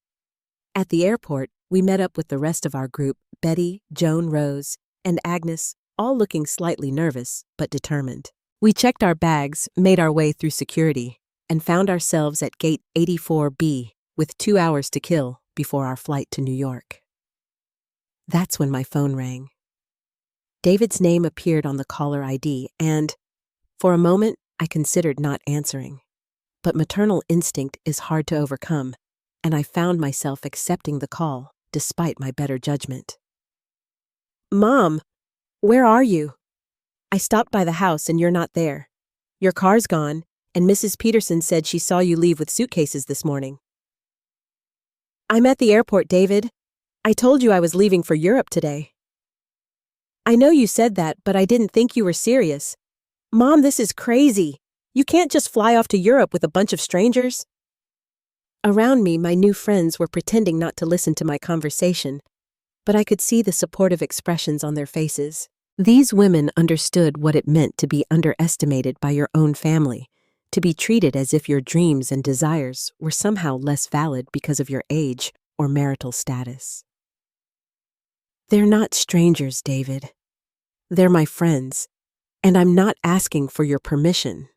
At the airport, we met up with the rest of our group, Betty, Joan, Rose, and Agnes, all looking slightly nervous but determined. We checked our bags, made our way through security, and found ourselves at gate 84B with 2 hours to kill before our flight to New York. That's when my phone rang. David's name appeared on the caller ID, and, for a moment, I considered not answering. But maternal instinct is hard to overcome, and I found myself accepting the call, despite my better judgment. Mom, where are you? I stopped by the house and you're not there. Your car's gone, and Mrs. Peterson said she saw you leave with suitcases this morning. I'm at the airport, David. I told you I was leaving for Europe today. I know you said that, but I didn't think you were serious. Mom, this is crazy. You can't just fly off to Europe with a bunch of strangers. Around me, my new friends were pretending not to listen to my conversation, but I could see the supportive expressions on their faces. These women understood what it meant to be underestimated by your own family, to be treated as if your dreams and desires were somehow less valid because of your age or marital status. They're not strangers, David. They're my friends, and I'm not asking for your permission.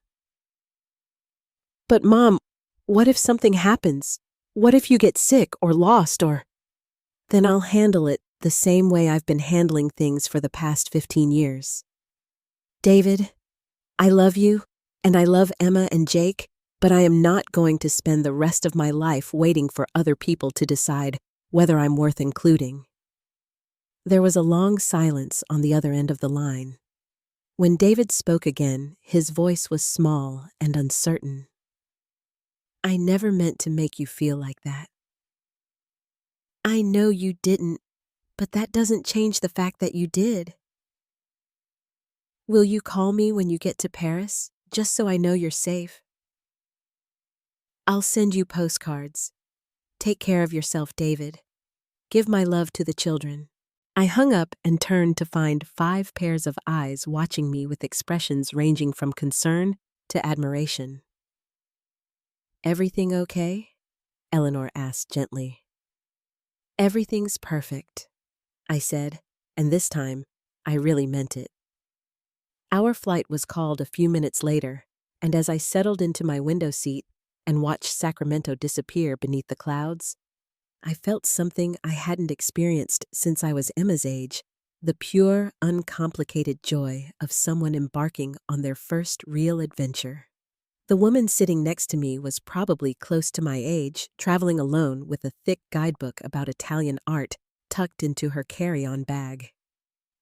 But Mom, what if something happens? What if you get sick or lost or... Then I'll handle it the same way I've been handling things for the past 15 years. David, I love you, and I love Emma and Jake, but I am not going to spend the rest of my life waiting for other people to decide whether I'm worth including. There was a long silence on the other end of the line. When David spoke again, his voice was small and uncertain. I never meant to make you feel like that. I know you didn't, but that doesn't change the fact that you did. Will you call me when you get to Paris, just so I know you're safe? I'll send you postcards. Take care of yourself, David. Give my love to the children. I hung up and turned to find 5 pairs of eyes watching me with expressions ranging from concern to admiration. Everything okay? Eleanor asked gently. Everything's perfect, I said, and this time, I really meant it. Our flight was called a few minutes later, and as I settled into my window seat and watched Sacramento disappear beneath the clouds, I felt something I hadn't experienced since I was Emma's age, the pure, uncomplicated joy of someone embarking on their first real adventure. The woman sitting next to me was probably close to my age, traveling alone with a thick guidebook about Italian art tucked into her carry-on bag.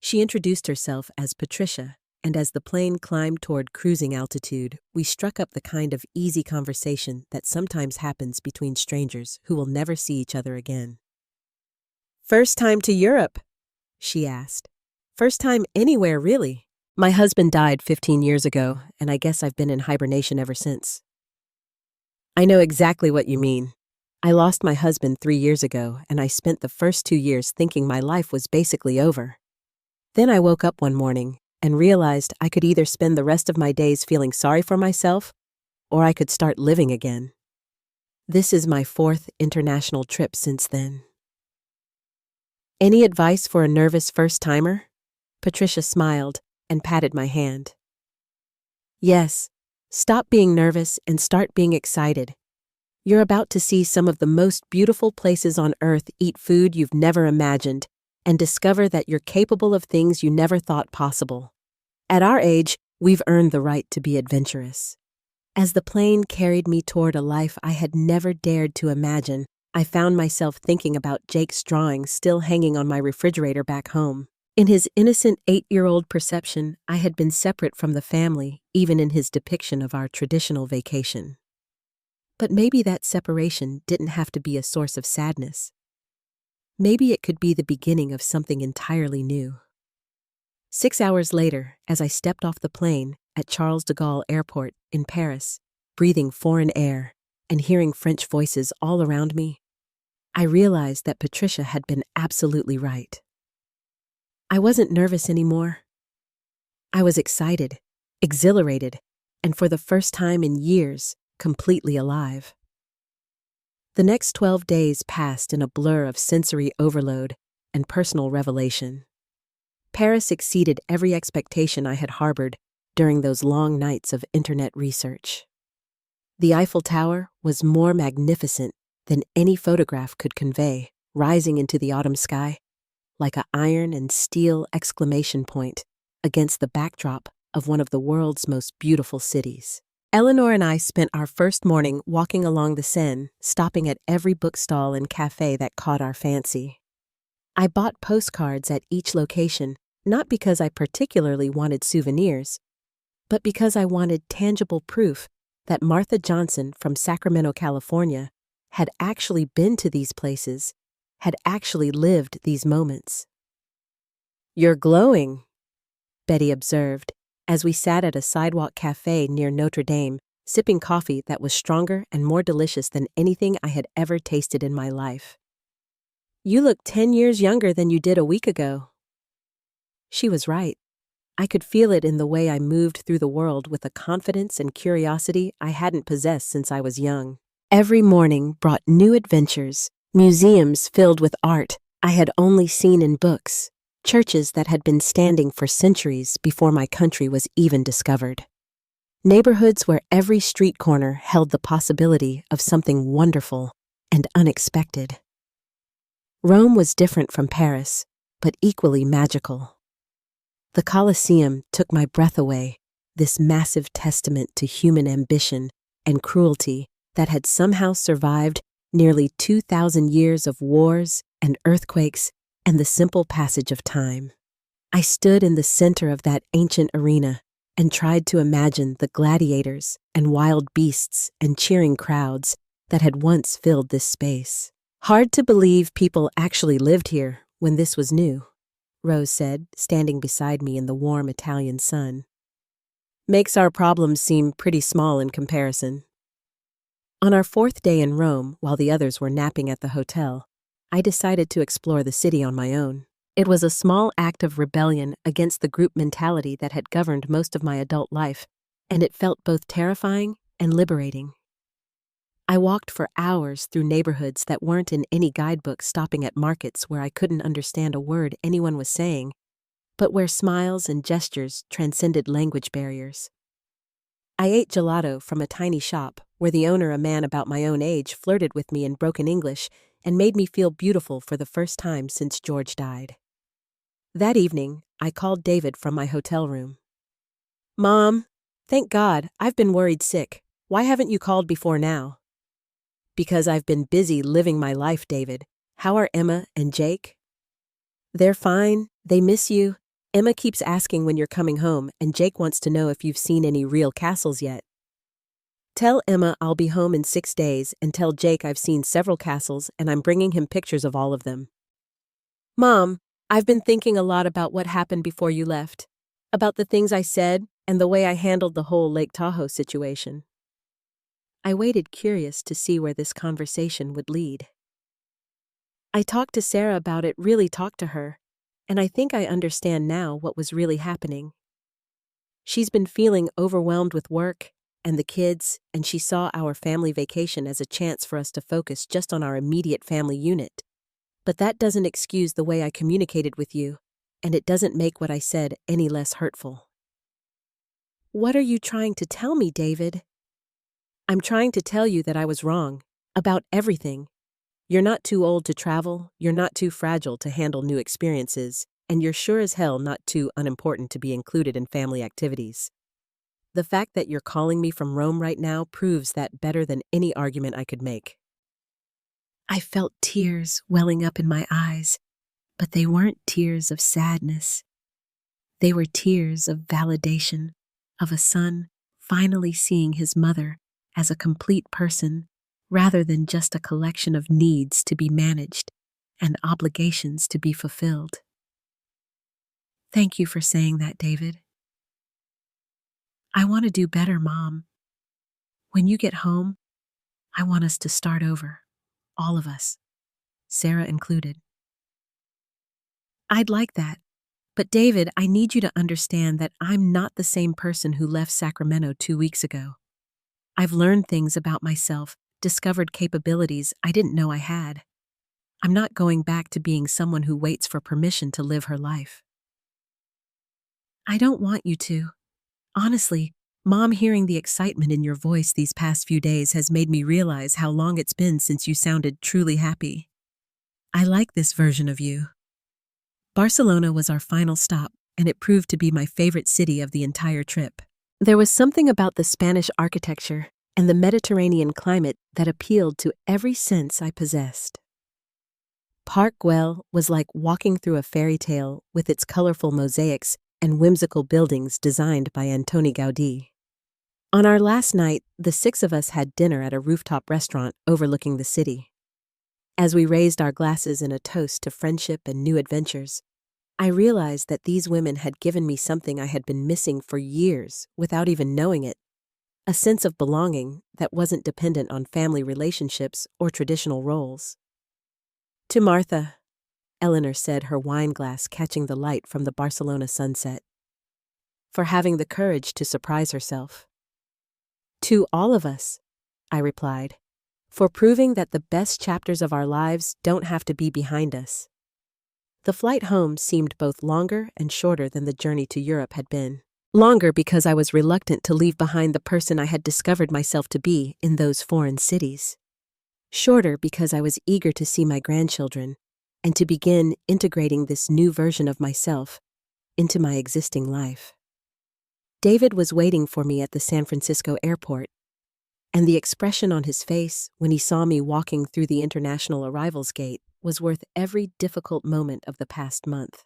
She introduced herself as Patricia, and as the plane climbed toward cruising altitude, we struck up the kind of easy conversation that sometimes happens between strangers who will never see each other again. First time to Europe? She asked. First time anywhere, really. My husband died 15 years ago, and I guess I've been in hibernation ever since. I know exactly what you mean. I lost my husband 3 years ago, and I spent the first 2 years thinking my life was basically over. Then I woke up one morning and realized I could either spend the rest of my days feeling sorry for myself, or I could start living again. This is my 4th international trip since then. Any advice for a nervous first-timer? Patricia smiled and patted my hand. Yes, stop being nervous and start being excited. You're about to see some of the most beautiful places on earth, eat food you've never imagined, and discover that you're capable of things you never thought possible. At our age, we've earned the right to be adventurous. As the plane carried me toward a life I had never dared to imagine, I found myself thinking about Jake's drawing still hanging on my refrigerator back home. In his innocent 8-year-old perception, I had been separate from the family, even in his depiction of our traditional vacation. But maybe that separation didn't have to be a source of sadness. Maybe it could be the beginning of something entirely new. 6 hours later, as I stepped off the plane at Charles de Gaulle Airport in Paris, breathing foreign air and hearing French voices all around me, I realized that Patricia had been absolutely right. I wasn't nervous anymore. I was excited, exhilarated, and for the first time in years, completely alive. The next 12 days passed in a blur of sensory overload and personal revelation. Paris exceeded every expectation I had harbored during those long nights of internet research. The Eiffel Tower was more magnificent than any photograph could convey, rising into the autumn sky, like an iron and steel exclamation point against the backdrop of one of the world's most beautiful cities. Eleanor and I spent our first morning walking along the Seine, stopping at every bookstall and cafe that caught our fancy. I bought postcards at each location, not because I particularly wanted souvenirs, but because I wanted tangible proof that Martha Johnson from Sacramento, California, had actually been to these places, had actually lived these moments. You're glowing, Betty observed, as we sat at a sidewalk cafe near Notre Dame, sipping coffee that was stronger and more delicious than anything I had ever tasted in my life. You look 10 years younger than you did a week ago. She was right. I could feel it in the way I moved through the world with a confidence and curiosity I hadn't possessed since I was young. Every morning brought new adventures, museums filled with art I had only seen in books, churches that had been standing for centuries before my country was even discovered. Neighborhoods where every street corner held the possibility of something wonderful and unexpected. Rome was different from Paris, but equally magical. The Colosseum took my breath away, this massive testament to human ambition and cruelty that had somehow survived nearly 2,000 years of wars and earthquakes and the simple passage of time. I stood in the center of that ancient arena and tried to imagine the gladiators and wild beasts and cheering crowds that had once filled this space. Hard to believe people actually lived here when this was new, Rose said, standing beside me in the warm Italian sun. Makes our problems seem pretty small in comparison. On our fourth day in Rome, while the others were napping at the hotel, I decided to explore the city on my own. It was a small act of rebellion against the group mentality that had governed most of my adult life, and it felt both terrifying and liberating. I walked for hours through neighborhoods that weren't in any guidebook, stopping at markets where I couldn't understand a word anyone was saying, but where smiles and gestures transcended language barriers. I ate gelato from a tiny shop where the owner, a man about my own age, flirted with me in broken English and made me feel beautiful for the first time since George died. That evening, I called David from my hotel room. "Mom, thank God, I've been worried sick. Why haven't you called before now?" "Because I've been busy living my life, David. How are Emma and Jake?" "They're fine. They miss you. Emma keeps asking when you're coming home, and Jake wants to know if you've seen any real castles yet." "Tell Emma I'll be home in 6 days, and tell Jake I've seen several castles and I'm bringing him pictures of all of them." "Mom, I've been thinking a lot about what happened before you left, about the things I said and the way I handled the whole Lake Tahoe situation." I waited, curious to see where this conversation would lead. "I talked to Sarah about it, really talked to her, and I think I understand now what was really happening. She's been feeling overwhelmed with work and the kids, and she saw our family vacation as a chance for us to focus just on our immediate family unit. But that doesn't excuse the way I communicated with you, and it doesn't make what I said any less hurtful." "What are you trying to tell me, David?" "I'm trying to tell you that I was wrong. About everything. You're not too old to travel, you're not too fragile to handle new experiences, and you're sure as hell not too unimportant to be included in family activities. The fact that you're calling me from Rome right now proves that better than any argument I could make." I felt tears welling up in my eyes, but they weren't tears of sadness. They were tears of validation, of a son finally seeing his mother as a complete person rather than just a collection of needs to be managed and obligations to be fulfilled. "Thank you for saying that, David. I want to do better, Mom. When you get home, I want us to start over, all of us, Sarah included." "I'd like that. But David, I need you to understand that I'm not the same person who left Sacramento 2 weeks ago. I've learned things about myself, discovered capabilities I didn't know I had. I'm not going back to being someone who waits for permission to live her life." "I don't want you to. Honestly, Mom, hearing the excitement in your voice these past few days has made me realize how long it's been since you sounded truly happy. I like this version of you." Barcelona was our final stop, and it proved to be my favorite city of the entire trip. There was something about the Spanish architecture and the Mediterranean climate that appealed to every sense I possessed. Park Güell was like walking through a fairy tale with its colorful mosaics and whimsical buildings designed by Antoni Gaudí. On our last night, the 6 of us had dinner at a rooftop restaurant overlooking the city. As we raised our glasses in a toast to friendship and new adventures, I realized that these women had given me something I had been missing for years without even knowing it, a sense of belonging that wasn't dependent on family relationships or traditional roles. "To Martha," Eleanor said, her wine glass catching the light from the Barcelona sunset, "for having the courage to surprise herself." "To all of us," I replied, "for proving that the best chapters of our lives don't have to be behind us." The flight home seemed both longer and shorter than the journey to Europe had been. Longer because I was reluctant to leave behind the person I had discovered myself to be in those foreign cities. Shorter because I was eager to see my grandchildren and to begin integrating this new version of myself into my existing life. David was waiting for me at the San Francisco airport. And the expression on his face when he saw me walking through the international arrivals gate was worth every difficult moment of the past month.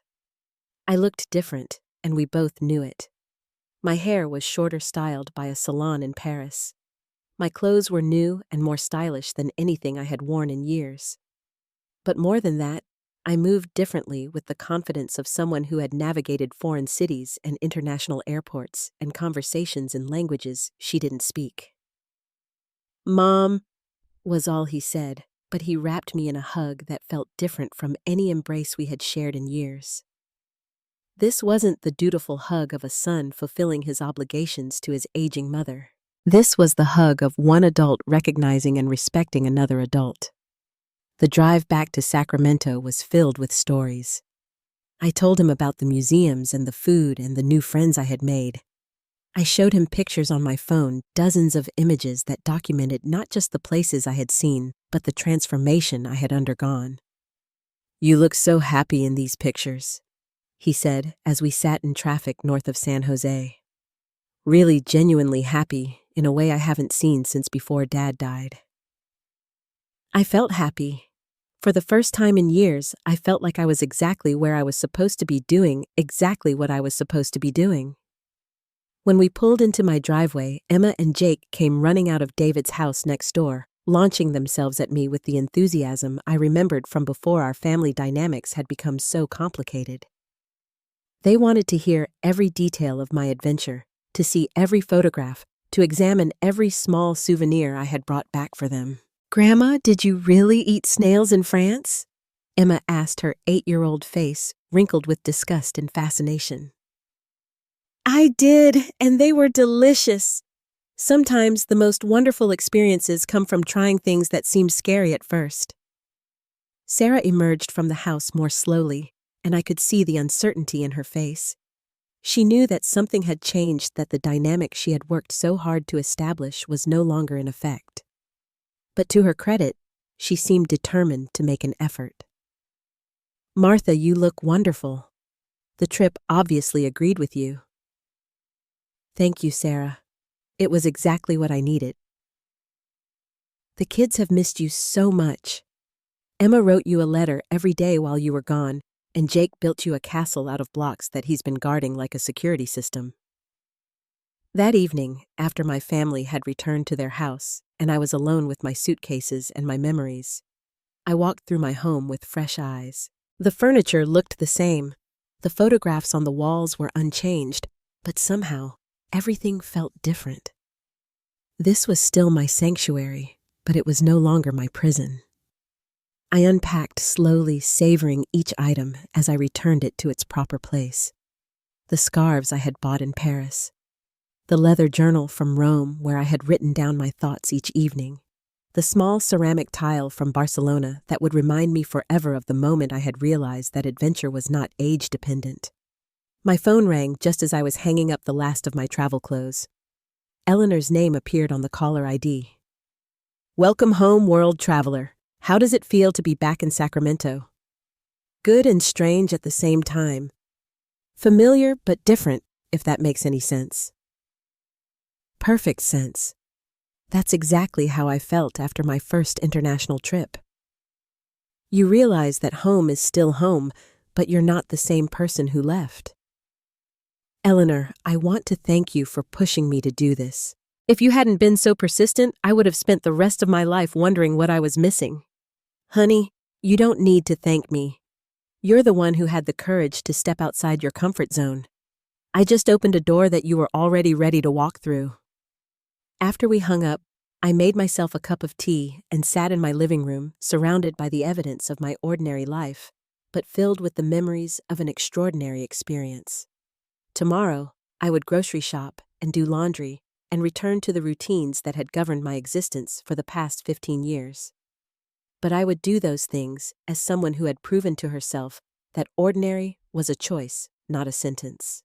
I looked different, and we both knew it. My hair was shorter styled by a salon in Paris. My clothes were new and more stylish than anything I had worn in years. But more than that, I moved differently with the confidence of someone who had navigated foreign cities and international airports and conversations in languages she didn't speak. "Mom," was all he said, but he wrapped me in a hug that felt different from any embrace we had shared in years. This wasn't the dutiful hug of a son fulfilling his obligations to his aging mother. This was the hug of one adult recognizing and respecting another adult. The drive back to Sacramento was filled with stories. I told him about the museums and the food and the new friends I had made. I showed him pictures on my phone, dozens of images that documented not just the places I had seen, but the transformation I had undergone. "You look so happy in these pictures," he said as we sat in traffic north of San Jose. "Really genuinely happy in a way I haven't seen since before Dad died." I felt happy. For the first time in years, I felt like I was exactly where I was supposed to be doing exactly what I was supposed to be doing. When we pulled into my driveway, Emma and Jake came running out of David's house next door, launching themselves at me with the enthusiasm I remembered from before our family dynamics had become so complicated. They wanted to hear every detail of my adventure, to see every photograph, to examine every small souvenir I had brought back for them. "Grandma, did you really eat snails in France?" Emma asked, her 8-year-old face wrinkled with disgust and fascination. "I did, and they were delicious. Sometimes the most wonderful experiences come from trying things that seem scary at first." Sarah emerged from the house more slowly, and I could see the uncertainty in her face. She knew that something had changed, that the dynamic she had worked so hard to establish was no longer in effect. But to her credit, she seemed determined to make an effort. "Martha, you look wonderful. The trip obviously agreed with you." "Thank you, Sarah. It was exactly what I needed." "The kids have missed you so much. Emma wrote you a letter every day while you were gone, and Jake built you a castle out of blocks that he's been guarding like a security system." That evening, after my family had returned to their house, and I was alone with my suitcases and my memories, I walked through my home with fresh eyes. The furniture looked the same. The photographs on the walls were unchanged, but somehow, everything felt different. This was still my sanctuary, but it was no longer my prison. I unpacked slowly, savoring each item as I returned it to its proper place. The scarves I had bought in Paris. The leather journal from Rome where I had written down my thoughts each evening. The small ceramic tile from Barcelona that would remind me forever of the moment I had realized that adventure was not age-dependent. My phone rang just as I was hanging up the last of my travel clothes. Eleanor's name appeared on the caller ID. "Welcome home, world traveler. How does it feel to be back in Sacramento?" Good and strange at the same time. Familiar but different, if that makes any sense. Perfect sense. That's exactly how I felt after my first international trip. You realize that home is still home, but you're not the same person who left. "Eleanor, I want to thank you for pushing me to do this. If you hadn't been so persistent, I would have spent the rest of my life wondering what I was missing." "Honey, you don't need to thank me. You're the one who had the courage to step outside your comfort zone. I just opened a door that you were already ready to walk through." After we hung up, I made myself a cup of tea and sat in my living room, surrounded by the evidence of my ordinary life, but filled with the memories of an extraordinary experience. Tomorrow, I would grocery shop and do laundry and return to the routines that had governed my existence for the past 15 years. But I would do those things as someone who had proven to herself that ordinary was a choice, not a sentence.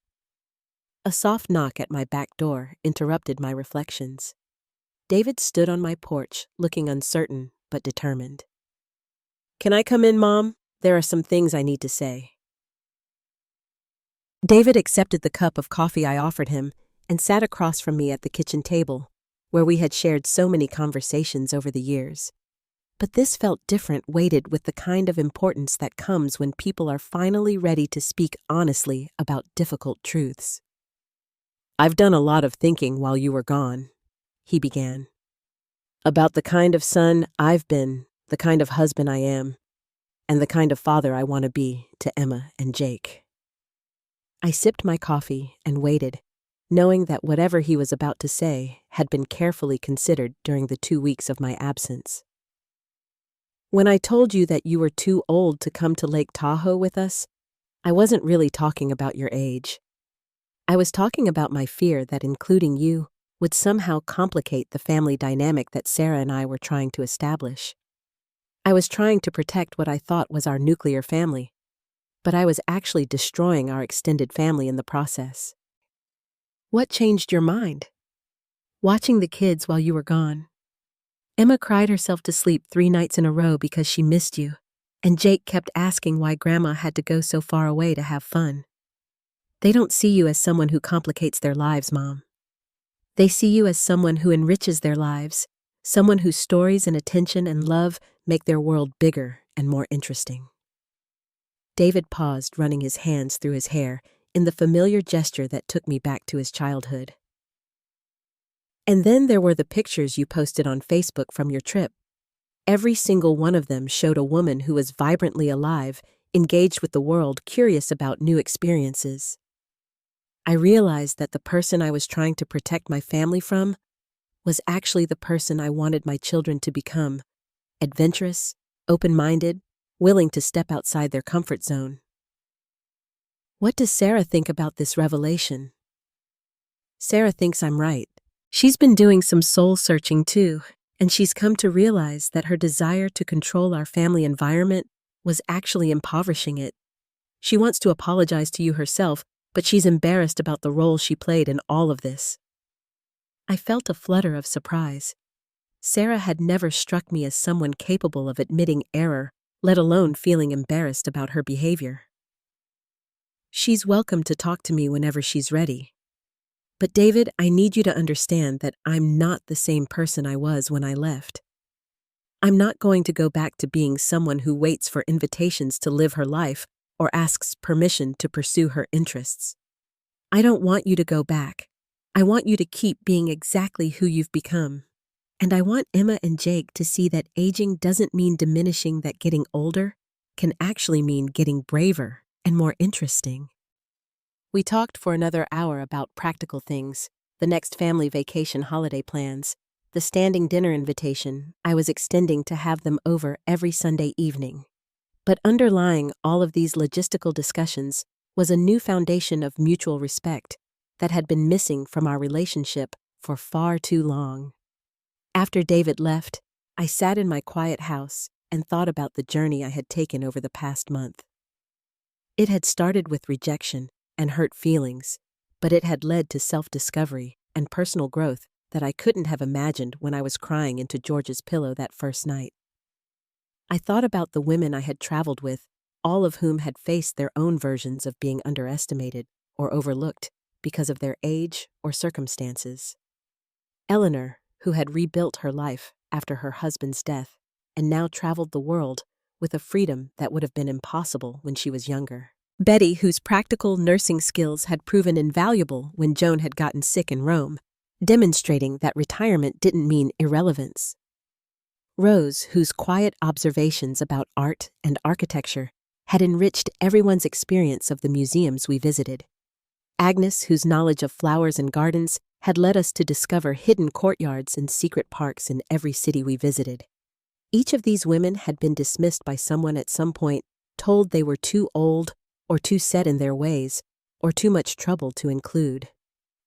A soft knock at my back door interrupted my reflections. David stood on my porch, looking uncertain but determined. "Can I come in, Mom? There are some things I need to say." David accepted the cup of coffee I offered him and sat across from me at the kitchen table, where we had shared so many conversations over the years. But this felt different, weighted with the kind of importance that comes when people are finally ready to speak honestly about difficult truths. "I've done a lot of thinking while you were gone," he began. "About the kind of son I've been, the kind of husband I am, and the kind of father I want to be to Emma and Jake." I sipped my coffee and waited, knowing that whatever he was about to say had been carefully considered during the 2 weeks of my absence. "When I told you that you were too old to come to Lake Tahoe with us, I wasn't really talking about your age. I was talking about my fear that including you would somehow complicate the family dynamic that Sarah and I were trying to establish. I was trying to protect what I thought was our nuclear family, but I was actually destroying our extended family in the process." "What changed your mind?" "Watching the kids while you were gone. Emma cried herself to sleep 3 nights in a row because she missed you, and Jake kept asking why Grandma had to go so far away to have fun. They don't see you as someone who complicates their lives, Mom. They see you as someone who enriches their lives, someone whose stories and attention and love make their world bigger and more interesting." David paused, running his hands through his hair in the familiar gesture that took me back to his childhood. "And then there were the pictures you posted on Facebook from your trip. Every single one of them showed a woman who was vibrantly alive, engaged with the world, curious about new experiences. I realized that the person I was trying to protect my family from was actually the person I wanted my children to become: adventurous, open-minded, willing to step outside their comfort zone." "What does Sarah think about this revelation?" "Sarah thinks I'm right. She's been doing some soul-searching too, and she's come to realize that her desire to control our family environment was actually impoverishing it. She wants to apologize to you herself, but she's embarrassed about the role she played in all of this." I felt a flutter of surprise. Sarah had never struck me as someone capable of admitting error, let alone feeling embarrassed about her behavior. "She's welcome to talk to me whenever she's ready. But David, I need you to understand that I'm not the same person I was when I left. I'm not going to go back to being someone who waits for invitations to live her life or asks permission to pursue her interests. I don't want you to go back. I want you to keep being exactly who you've become. And I want Emma and Jake to see that aging doesn't mean diminishing, that getting older can actually mean getting braver and more interesting." We talked for another hour about practical things, the next family vacation holiday plans, the standing dinner invitation I was extending to have them over every Sunday evening. But underlying all of these logistical discussions was a new foundation of mutual respect that had been missing from our relationship for far too long. After David left, I sat in my quiet house and thought about the journey I had taken over the past month. It had started with rejection and hurt feelings, but it had led to self-discovery and personal growth that I couldn't have imagined when I was crying into George's pillow that first night. I thought about the women I had traveled with, all of whom had faced their own versions of being underestimated or overlooked because of their age or circumstances. Eleanor, who had rebuilt her life after her husband's death and now traveled the world with a freedom that would have been impossible when she was younger. Betty, whose practical nursing skills had proven invaluable when Joan had gotten sick in Rome, demonstrating that retirement didn't mean irrelevance. Rose, whose quiet observations about art and architecture had enriched everyone's experience of the museums we visited. Agnes, whose knowledge of flowers and gardens had led us to discover hidden courtyards and secret parks in every city we visited. Each of these women had been dismissed by someone at some point, told they were too old or too set in their ways or too much trouble to include.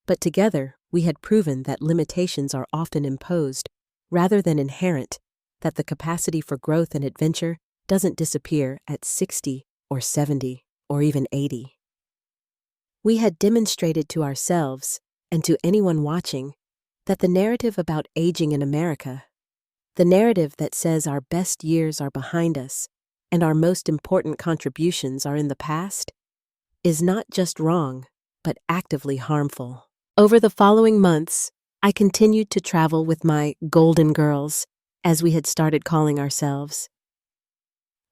But together, we had proven that limitations are often imposed rather than inherent, that the capacity for growth and adventure doesn't disappear at 60 or 70 or even 80. We had demonstrated to ourselves, and to anyone watching, that the narrative about aging in America, the narrative that says our best years are behind us and our most important contributions are in the past, is not just wrong, but actively harmful. Over the following months, I continued to travel with my golden girls, as we had started calling ourselves.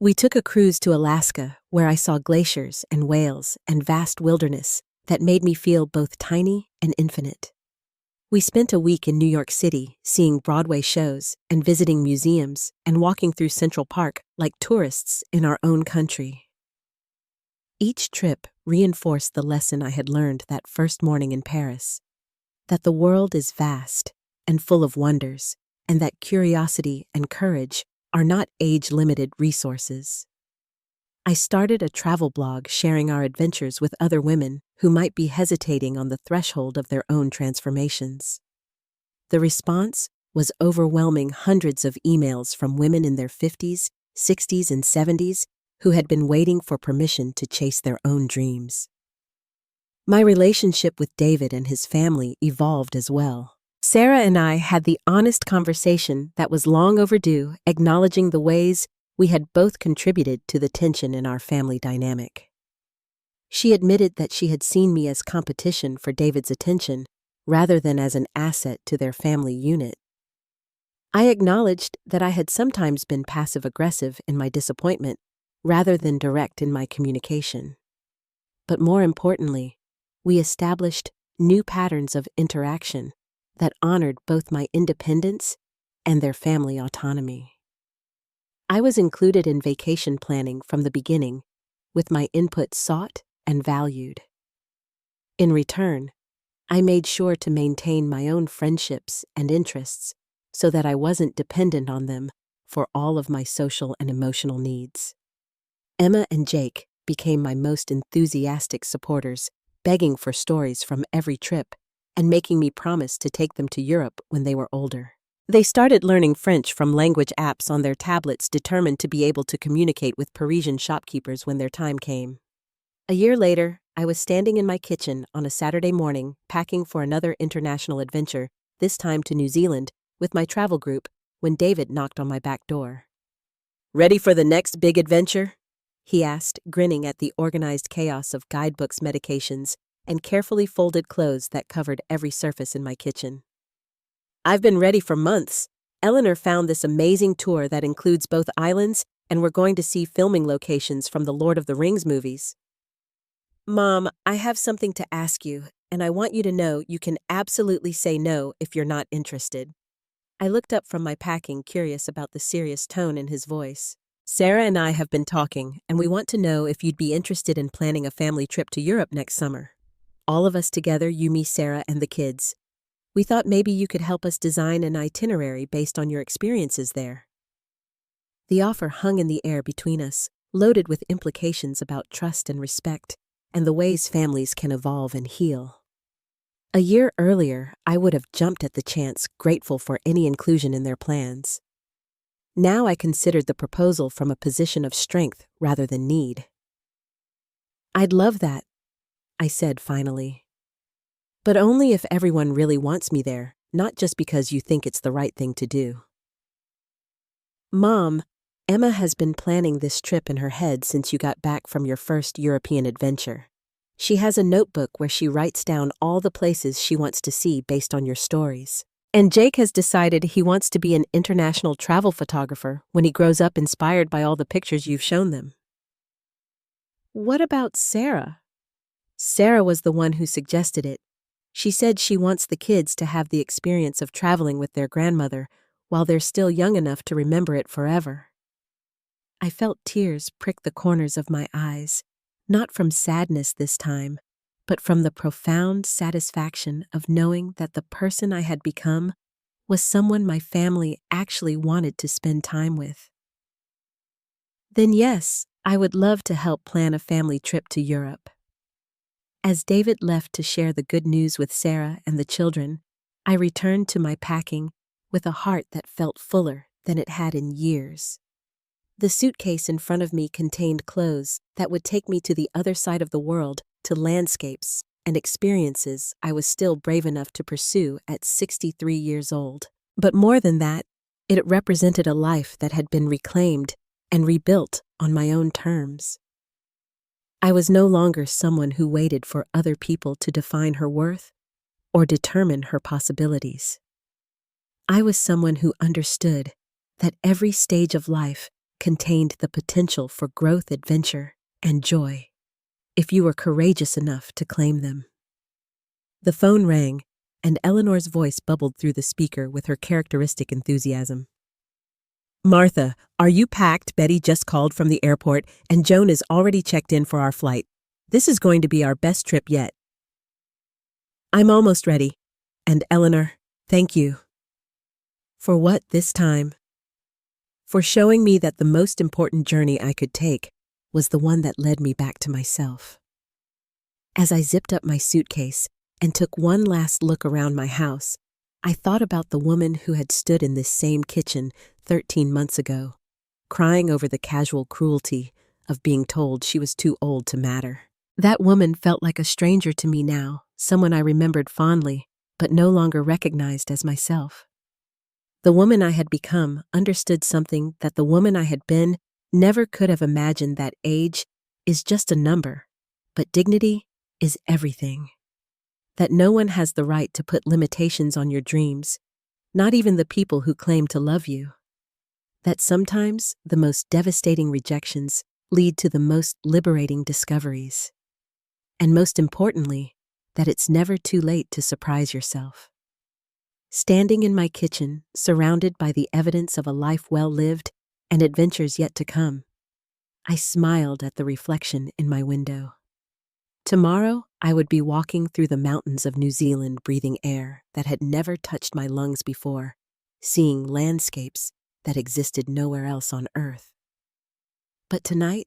We took a cruise to Alaska, where I saw glaciers and whales and vast wilderness that made me feel both tiny and infinite. We spent a week in New York City, seeing Broadway shows and visiting museums and walking through Central Park like tourists in our own country. Each trip reinforced the lesson I had learned that first morning in Paris, that the world is vast and full of wonders, and that curiosity and courage are not age-limited resources. I started a travel blog sharing our adventures with other women who might be hesitating on the threshold of their own transformations. The response was overwhelming, hundreds of emails from women in their 50s, 60s, and 70s who had been waiting for permission to chase their own dreams. My relationship with David and his family evolved as well. Sarah and I had the honest conversation that was long overdue, acknowledging the ways we had both contributed to the tension in our family dynamic. She admitted that she had seen me as competition for David's attention rather than as an asset to their family unit. I acknowledged that I had sometimes been passive-aggressive in my disappointment rather than direct in my communication. But more importantly, we established new patterns of interaction that honored both my independence and their family autonomy. I was included in vacation planning from the beginning, with my input sought and valued. In return, I made sure to maintain my own friendships and interests so that I wasn't dependent on them for all of my social and emotional needs. Emma and Jake became my most enthusiastic supporters, begging for stories from every trip and making me promise to take them to Europe when they were older. They started learning French from language apps on their tablets, determined to be able to communicate with Parisian shopkeepers when their time came. A year later, I was standing in my kitchen on a Saturday morning, packing for another international adventure, this time to New Zealand, with my travel group, when David knocked on my back door. "Ready for the next big adventure?" he asked, grinning at the organized chaos of guidebooks, medications, and carefully folded clothes that covered every surface in my kitchen. "I've been ready for months. Eleanor found this amazing tour that includes both islands, and we're going to see filming locations from the Lord of the Rings movies." "Mom, I have something to ask you, and I want you to know you can absolutely say no if you're not interested." I looked up from my packing, curious about the serious tone in his voice. "Sarah and I have been talking, and we want to know if you'd be interested in planning a family trip to Europe next summer. All of us together, you, me, Sarah, and the kids. We thought maybe you could help us design an itinerary based on your experiences there." The offer hung in the air between us, loaded with implications about trust and respect, and the ways families can evolve and heal. A year earlier, I would have jumped at the chance, grateful for any inclusion in their plans. Now I considered the proposal from a position of strength rather than need. "I'd love that," I said finally. "But only if everyone really wants me there, not just because you think it's the right thing to do." "Mom, Emma has been planning this trip in her head since you got back from your first European adventure. She has a notebook where she writes down all the places she wants to see based on your stories. And Jake has decided he wants to be an international travel photographer when he grows up, inspired by all the pictures you've shown them." "What about Sarah?" "Sarah was the one who suggested it. She said she wants the kids to have the experience of traveling with their grandmother while they're still young enough to remember it forever." I felt tears prick the corners of my eyes, not from sadness this time, but from the profound satisfaction of knowing that the person I had become was someone my family actually wanted to spend time with. "Then yes, I would love to help plan a family trip to Europe." As David left to share the good news with Sarah and the children, I returned to my packing with a heart that felt fuller than it had in years. The suitcase in front of me contained clothes that would take me to the other side of the world, to landscapes and experiences I was still brave enough to pursue at 63 years old. But more than that, it represented a life that had been reclaimed and rebuilt on my own terms. I was no longer someone who waited for other people to define her worth, or determine her possibilities. I was someone who understood that every stage of life contained the potential for growth, adventure, and joy, if you were courageous enough to claim them. The phone rang, and Eleanor's voice bubbled through the speaker with her characteristic enthusiasm. "Martha, are you packed? Betty just called from the airport, and Joan is already checked in for our flight. This is going to be our best trip yet." "I'm almost ready. And Eleanor, thank you." "For what this time?" "For showing me that the most important journey I could take was the one that led me back to myself." As I zipped up my suitcase and took one last look around my house, I thought about the woman who had stood in this same kitchen 13 months ago, crying over the casual cruelty of being told she was too old to matter. That woman felt like a stranger to me now, someone I remembered fondly, but no longer recognized as myself. The woman I had become understood something that the woman I had been never could have imagined, that age is just a number, but dignity is everything. That no one has the right to put limitations on your dreams, not even the people who claim to love you. That sometimes the most devastating rejections lead to the most liberating discoveries. And most importantly, that it's never too late to surprise yourself. Standing in my kitchen, surrounded by the evidence of a life well lived and adventures yet to come, I smiled at the reflection in my window. Tomorrow, I would be walking through the mountains of New Zealand, breathing air that had never touched my lungs before, seeing landscapes that existed nowhere else on Earth. But tonight,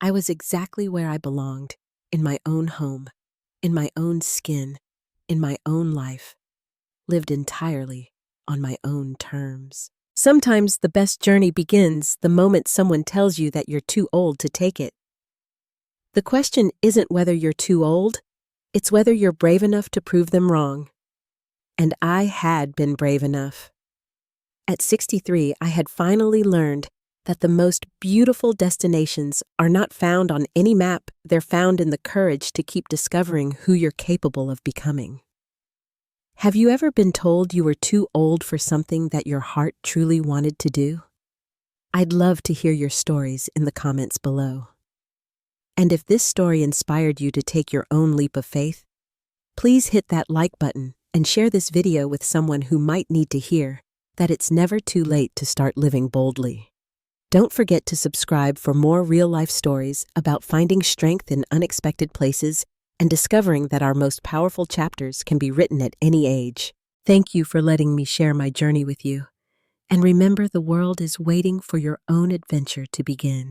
I was exactly where I belonged, in my own home, in my own skin, in my own life, lived entirely on my own terms. Sometimes the best journey begins the moment someone tells you that you're too old to take it. The question isn't whether you're too old, it's whether you're brave enough to prove them wrong. And I had been brave enough. At 63, I had finally learned that the most beautiful destinations are not found on any map, they're found in the courage to keep discovering who you're capable of becoming. Have you ever been told you were too old for something that your heart truly wanted to do? I'd love to hear your stories in the comments below. And if this story inspired you to take your own leap of faith, please hit that like button and share this video with someone who might need to hear that it's never too late to start living boldly. Don't forget to subscribe for more real-life stories about finding strength in unexpected places and discovering that our most powerful chapters can be written at any age. Thank you for letting me share my journey with you. And remember, the world is waiting for your own adventure to begin.